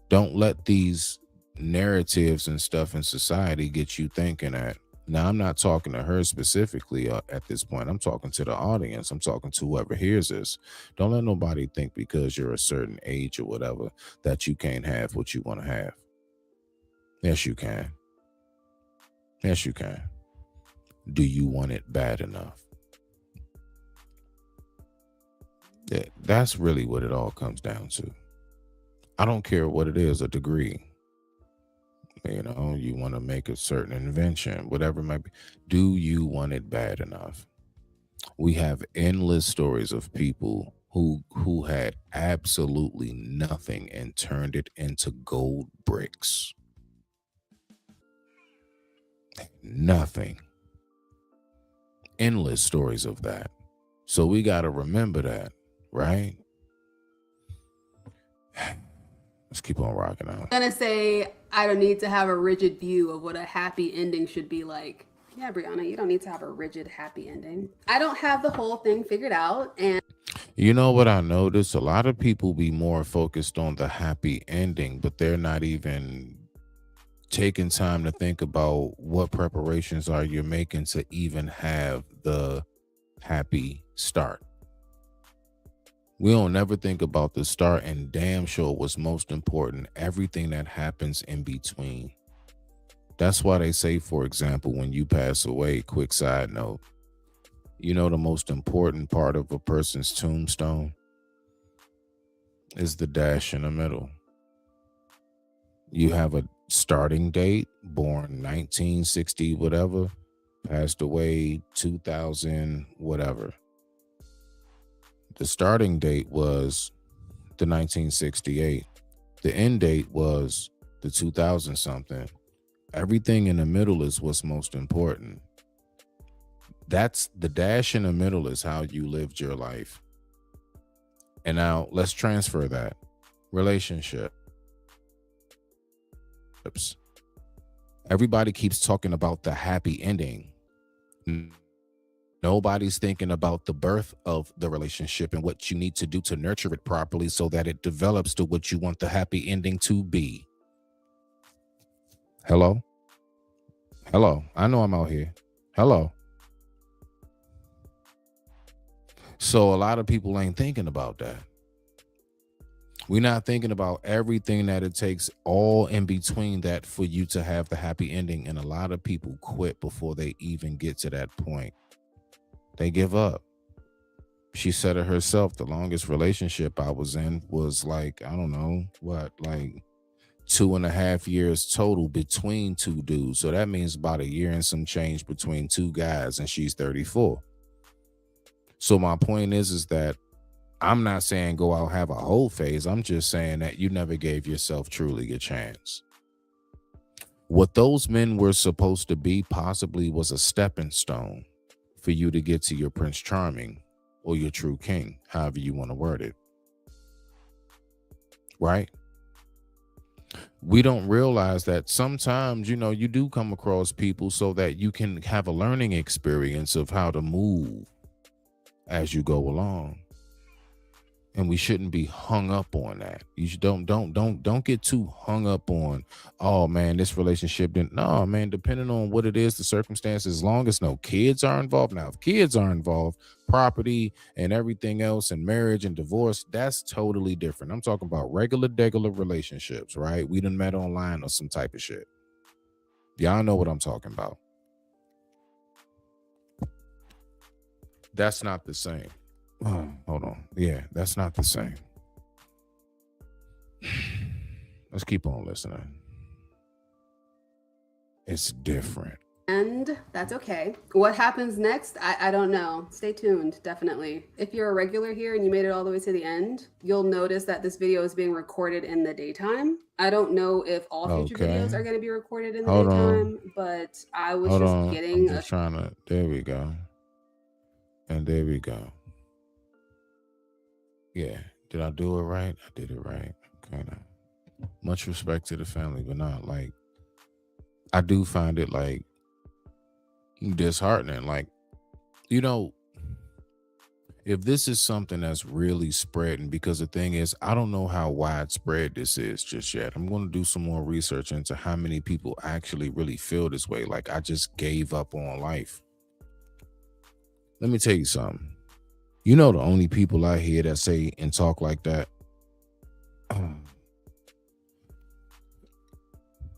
don't let these narratives and stuff in society get you thinking that. Now, I'm not talking to her specifically at this point. I'm talking to the audience. I'm talking to whoever hears this. Don't let nobody think because you're a certain age or whatever that you can't have what you want to have. Yes, you can. Yes, you can. Do you want it bad enough? That's really what it all comes down to. I don't care what it is, a degree. You know, you want to make a certain invention, whatever it might be. Do you want it bad enough? We have endless stories of people who had absolutely nothing and turned it into gold bricks. Nothing. Endless stories of that. So we got to remember that, right? Let's keep on rocking out. I'm gonna say I don't need to have a rigid view of what a happy ending should be like. Yeah, Brianna, you don't need to have a rigid happy ending. I don't have the whole thing figured out, and you know what I noticed? A lot of people be more focused on the happy ending, but they're not even taking time to think about what preparations are you making to even have the happy start. We don't never think about the start, and damn sure what's most important, everything that happens in between. That's why they say, for example, when you pass away, quick side note, you know the most important part of a person's tombstone is the dash in the middle. You have a starting date, born 1960 whatever, passed away 2000 whatever. The starting date was the 1968. The end date was the 2000 something. Everything in the middle is what's most important. That's the dash in the middle is how you lived your life. And now let's transfer that. Relationships. Everybody keeps talking about the happy ending. Nobody's thinking about the birth of the relationship and what you need to do to nurture it properly so that it develops to what you want the happy ending to be. Hello? Hello? I know I'm out here. Hello? So a lot of people ain't thinking about that. We're not thinking about everything that it takes all in between that for you to have the happy ending. And a lot of people quit before they even get to that point. They give up. She said it herself. The longest relationship I was in was like, I don't know what, like 2.5 years total between two dudes. So that means about a year and some change between two guys, and she's 34. So my point is that I'm not saying go out have a whole phase. I'm just saying that you never gave yourself truly a chance. What those men were supposed to be possibly was a stepping stone for you to get to your Prince Charming or your true king, however you want to word it. Right? We don't realize that sometimes, you know, you do come across people so that you can have a learning experience of how to move as you go along. And we shouldn't be hung up on that. You should don't get too hung up on, oh man, this relationship didn't. No, man, depending on what it is, the circumstances, as long as no kids are involved. Now, if kids are involved, property and everything else, and marriage and divorce, that's totally different. I'm talking about regular relationships, right? We done met online or some type of shit. Y'all know what I'm talking about. That's not the same. Oh, hold on. Yeah, that's not the same. Let's keep on listening. It's different. And that's okay. What happens next? I don't know. Stay tuned, definitely. If you're a regular here and you made it all the way to the end, you'll notice that this video is being recorded in the daytime. I don't know if all future videos are going to be recorded in the daytime, but I was getting I'm just trying to, there we go. And there we go. Yeah. Did I do it right? I did it right. Okay. Much respect to the family, but not like, I do find it like disheartening. Like, you know, if this is something that's really spreading, because the thing is, I don't know how widespread this is just yet. I'm going to do some more research into how many people actually really feel this way. Like, I just gave up on life. Let me tell you something. You know, the only people out here that say and talk like that,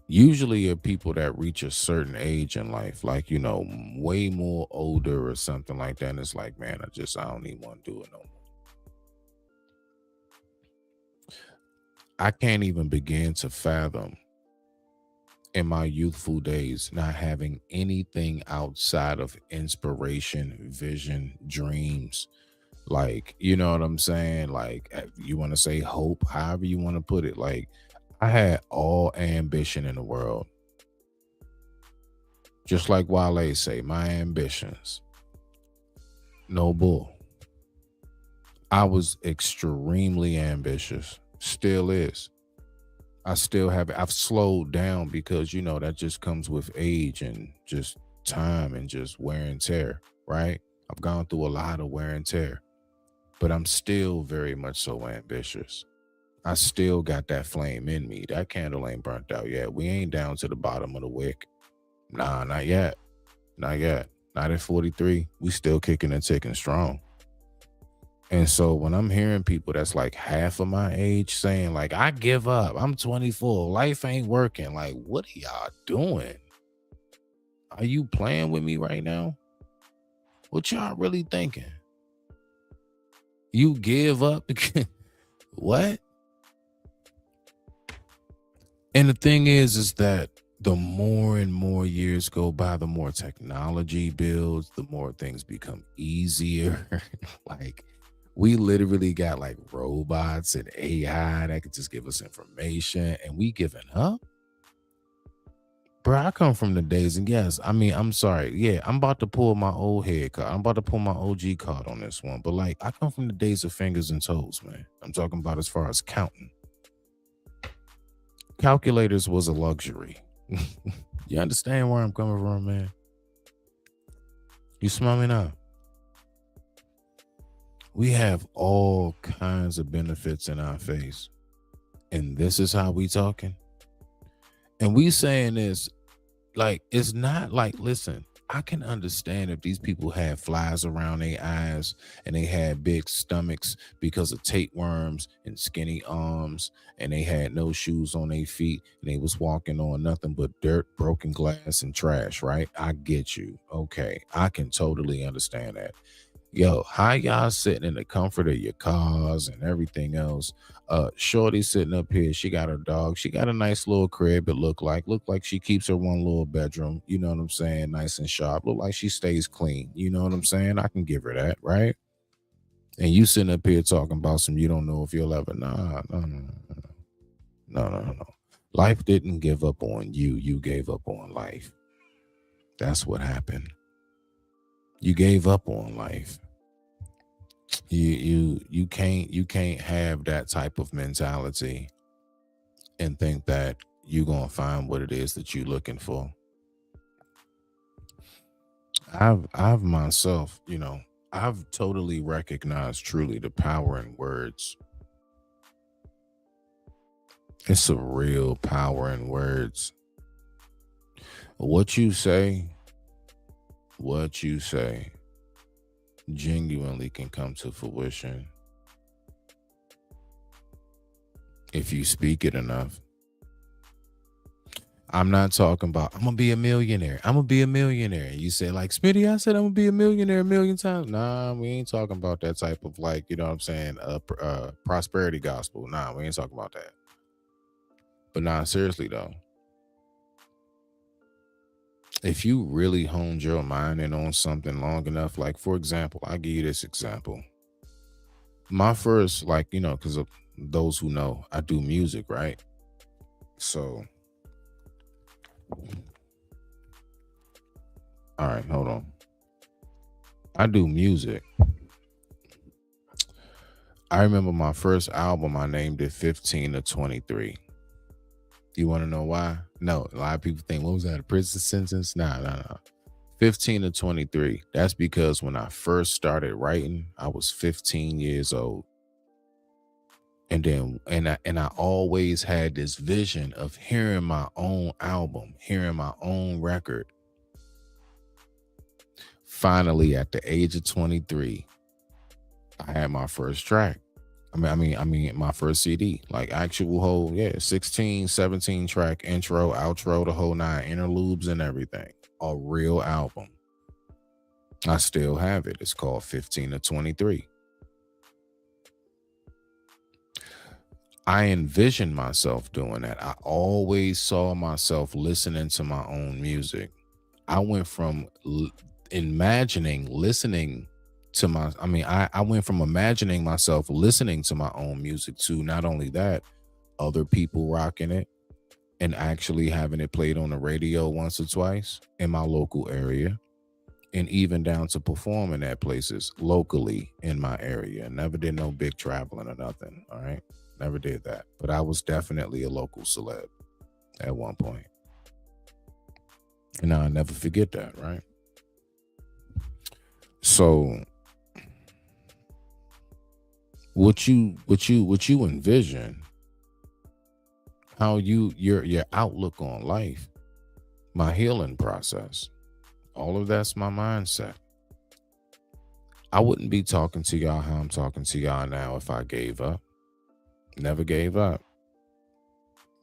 usually are people that reach a certain age in life, like, you know, way more older or something like that. And it's like, man, I don't even want to do it no more. I can't even begin to fathom in my youthful days not having anything outside of inspiration, vision, dreams. Like, you know what I'm saying? Like, you want to say hope, however you want to put it. Like, I had all ambition in the world. Just like Wale say, my ambitions. No bull. I was extremely ambitious. Still is. I still have it. I've slowed down because, you know, that just comes with age and just time and just wear and tear, right? I've gone through a lot of wear and tear. But I'm still very much so ambitious. I still got that flame in me. That candle ain't burnt out yet. We ain't down to the bottom of the wick. Nah, not yet. Not yet. Not at 43. We still kicking and ticking strong. And so when I'm hearing people that's like half of my age saying like, I give up. I'm 24. Life ain't working. Like, what are y'all doing? Are you playing with me right now? What y'all really thinking? You give up? What? And the thing is that the more and more years go by, the more technology builds, the more things become easier. Like, we literally got like robots and AI that could just give us information, and we giving up? Bro, I come from the days, and yes, I mean, I'm sorry. Yeah, I'm about to pull my old head card. I'm about to pull my OG card on this one. But like, I come from the days of fingers and toes, man. I'm talking about as far as counting. Calculators was a luxury. You understand where I'm coming from, man? You smell me now? We have all kinds of benefits in our face. And this is how we talking? And we saying this, like, it's not like, listen, I can understand if these people had flies around their eyes and they had big stomachs because of tapeworms and skinny arms, and they had no shoes on their feet and they was walking on nothing but dirt, broken glass, and trash, right? I get you. Okay, I can totally understand that. Yo, how y'all sitting in the comfort of your cars and everything else? Shorty sitting up here, she got her dog, she got a nice little crib. It look like she keeps her one little bedroom, you know what I'm saying, nice and sharp. Look like she stays clean, you know what I'm saying? I can give her that, right? And you sitting up here talking about some you don't know if you'll ever. No. Life didn't give up on you. You gave up on life. That's what happened. You gave up on life. You can't have that type of mentality and think that you're gonna find what it is that you're looking for. I've myself, I've totally recognized truly the power in words. It's a real power in words. What you say genuinely can come to fruition if you speak it enough. I'm not talking about, I'm going to be a millionaire. I'm going to be a millionaire. You say like, Smitty, I said I'm going to be a millionaire a million times. Nah, we ain't talking about that type of like, you know what I'm saying, prosperity gospel. Nah, we ain't talking about that. But nah, seriously though. If you really honed your mind in on something long enough, like for example, I'll give you this example. My first, like, because of those who know, I do music, right? So, all right, hold on. I do music. I remember my first album, I named it 15 to 23. You want to know why? No, a lot of people think, what was that, a prison sentence? Nah. 15 to 23. That's because when I first started writing, I was 15 years old. And then, and I always had this vision of hearing my own album, hearing my own record. Finally, at the age of 23, I had my first track. I mean, my first CD, like actual whole, 16, 17 track intro, outro, the whole 9 interludes and everything. A real album. I still have it. It's called 15 to 23. I envisioned myself doing that. I always saw myself listening to my own music. I went from imagining listening to I went from imagining myself listening to my own music to not only that, other people rocking it and actually having it played on the radio once or twice in my local area, and even down to performing at places locally in my area. Never did no big traveling or nothing, all right? Never did that. But I was definitely a local celeb at one point. And I'll never forget that, right? So what you envision, how your outlook on life, my healing process, all of that's my mindset. I wouldn't be talking to y'all how I'm talking to y'all now if I gave up. Never gave up.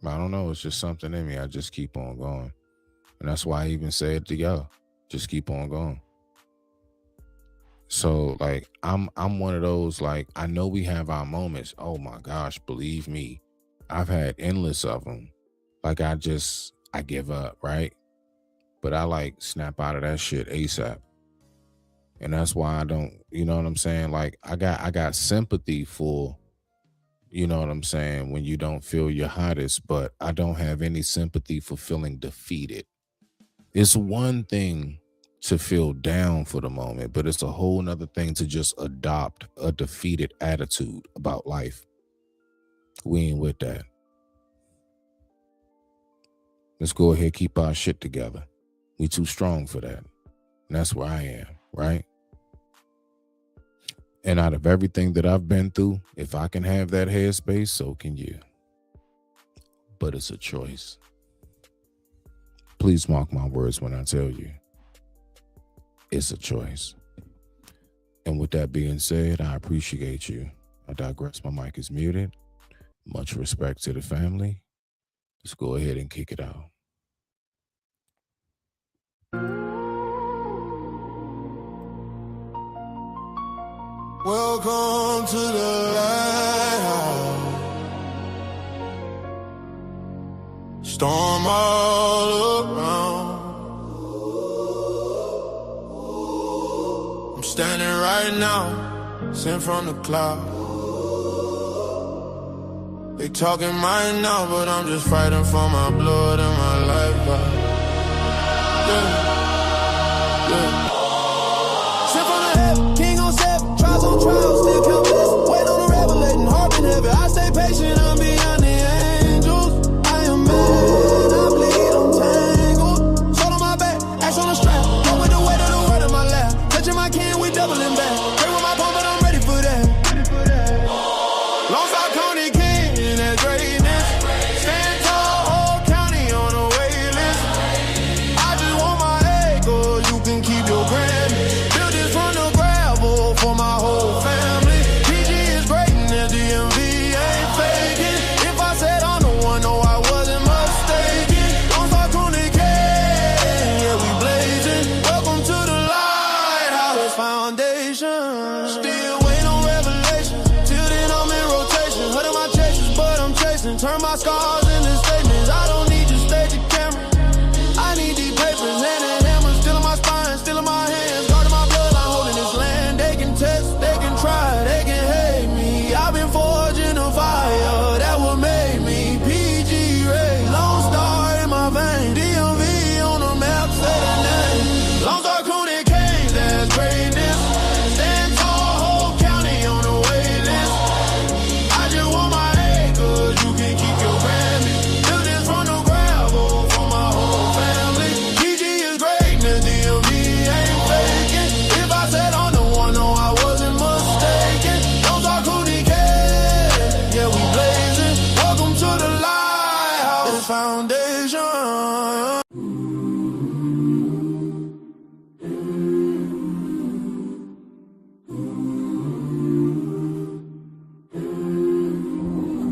I don't know. It's just something in me. I just keep on going. And that's why I even said to y'all, just keep on going. So like, I'm one of those, like, I know we have our moments. Oh my gosh, believe me, I've had endless of them. Like I give up, right? But I like snap out of that shit ASAP. And that's why I don't, you know what I'm saying? Like I got sympathy for, you know what I'm saying, when you don't feel your hottest, but I don't have any sympathy for feeling defeated. It's one thing to feel down for the moment, but it's a whole nother thing to just adopt a defeated attitude about life. We ain't with that. Let's go ahead, keep our shit together. We too strong for that. And that's where I am, right? And out of everything that I've been through, if I can have that headspace, so can you. But it's a choice. Please mark my words when I tell you, it's a choice. And with that being said, I appreciate you. I digress. My mic is muted. Much respect to the family. Let's go ahead and kick it out. Welcome to the lighthouse. Storm all around. I'm standing right now sent from the cloud. They talking mine now, but I'm just fighting for my blood and my life. Yeah. Sent from the heaven, king on 7, trials on trials, still count blessings. Wait on the revelating, heart in heaven. I stay patient, I'm beyond the angels. I am mad, I bleed, I'm tangled. Sword on my back, axe on the strap. Go with the weight of the word in my lap. Touching my can, we doubling back. Pray with my palm, but I'm ready for that. Long South County King, that's greatness. Stand tall, whole county on the wait list. I just want my acres, you can keep your Grammy. Build this from the gravel for my whole family. PG is greatness, DMV ain't faking. If I said I'm the one, no, I wasn't mistaken. Long South County King, yeah, we blazing. Welcome to the Lighthouse Foundation. Still waiting on revelation. Till then I'm in rotation. Hurting my chases, but I'm chasing. Turn my scars into statements. I don't need to stage a camera. I need these papers, hand and hammer. Still in my spine, still in my hands. Guarding my blood, I'm holding this land. They can test, they can try, they can hate me. I've been forging a fire that will make me PG Ray. Lone Star in my vein. DMV on the map, say the name. Long Star Cooney Kings, that's greatness. Stand tall, whole county on the wait list. I just want my acres, you can keep your Grammy. Build this from the gravel for my whole family. PG is greatness, DMV ain't faking. If I said I'm the one, no, I wasn't mistaken. Don't talk Cooney King, yeah, we blazing. Welcome to the Lighthouse Foundation.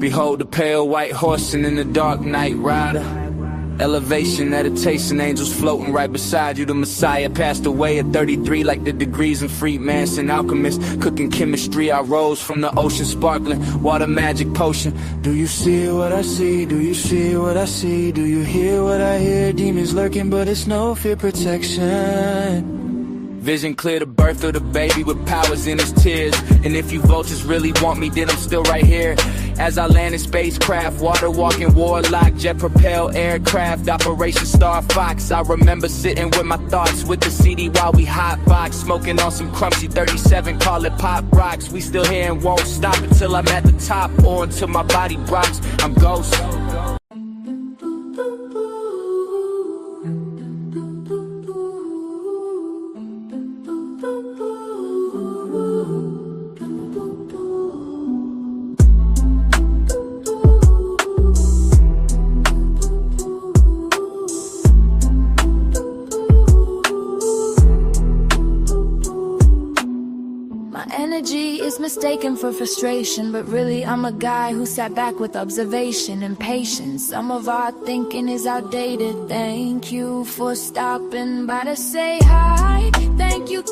Behold the pale white horse and in the dark night rider. Elevation, meditation, angels floating right beside you. The Messiah passed away at 33 like the degrees in Freemason alchemist. Cooking chemistry, I rose from the ocean sparkling. Water magic potion. Do you see what I see? Do you see what I see? Do you hear what I hear? Demons lurking but it's no fear protection. Vision clear, the birth of the baby with powers in his tears. And if you vultures really want me, then I'm still right here. As I land in spacecraft, water walking warlock, jet propelled aircraft, Operation Star Fox. I remember sitting with my thoughts with the CD while we hotbox, smoking on some crunchy 37, call it pop rocks. We still here and won't stop until I'm at the top or until my body rocks. I'm ghost. Energy is mistaken for frustration, but really I'm a guy who sat back with observation and patience. Some of our thinking is outdated. Thank you for stopping by to say hi. Thank you,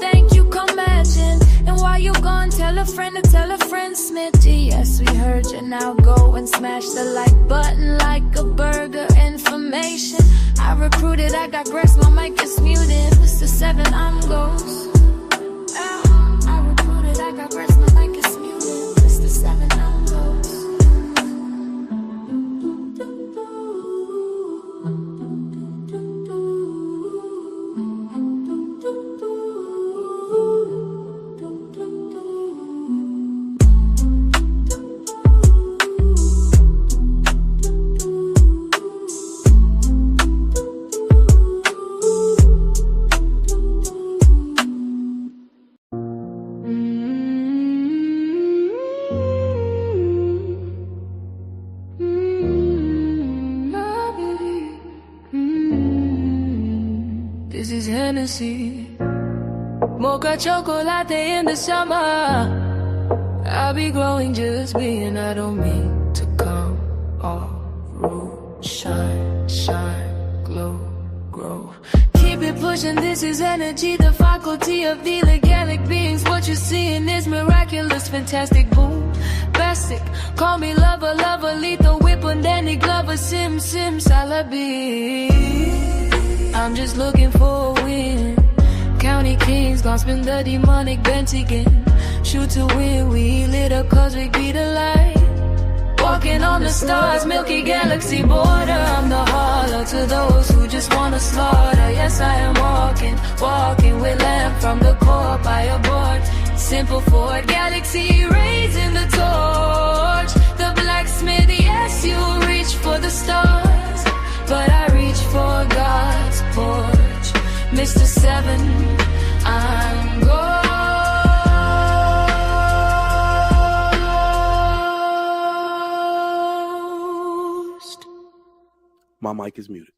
come imagine. And while you gone, tell a friend to tell a friend, Smitty. Yes, we heard you, now go and smash the like button like a burger. Information I recruited, I got grass, my mic is muted. Mr. 7, I'm ghost. I got breath, my mic is muted. Mr. 7, I'm ghost. This is Hennessy, mocha chocolate in the summer. I'll be glowing just being, I don't mean to come off rude. Shine, shine, glow, grow. Keep it pushing, this is energy, the faculty of the organic beings. What you're seeing is miraculous, fantastic, boom, basic. Call me lover, lover, lethal whip, Danny Glover, sim, sim, salabi. I'm just looking for a win. County kings gon' spin the demonic bench again. shoot to win, we lit up cause we be the light. Walking on the stars, Milky Galaxy border. I'm the hollow to those who just wanna slaughter. Yes, I am walking with lamp from the core by a board. Simple Ford Galaxy, raising the torch. The blacksmith, yes, you reach for the stars, but I reach for God's porch. Mr. 7, I'm My mic is muted.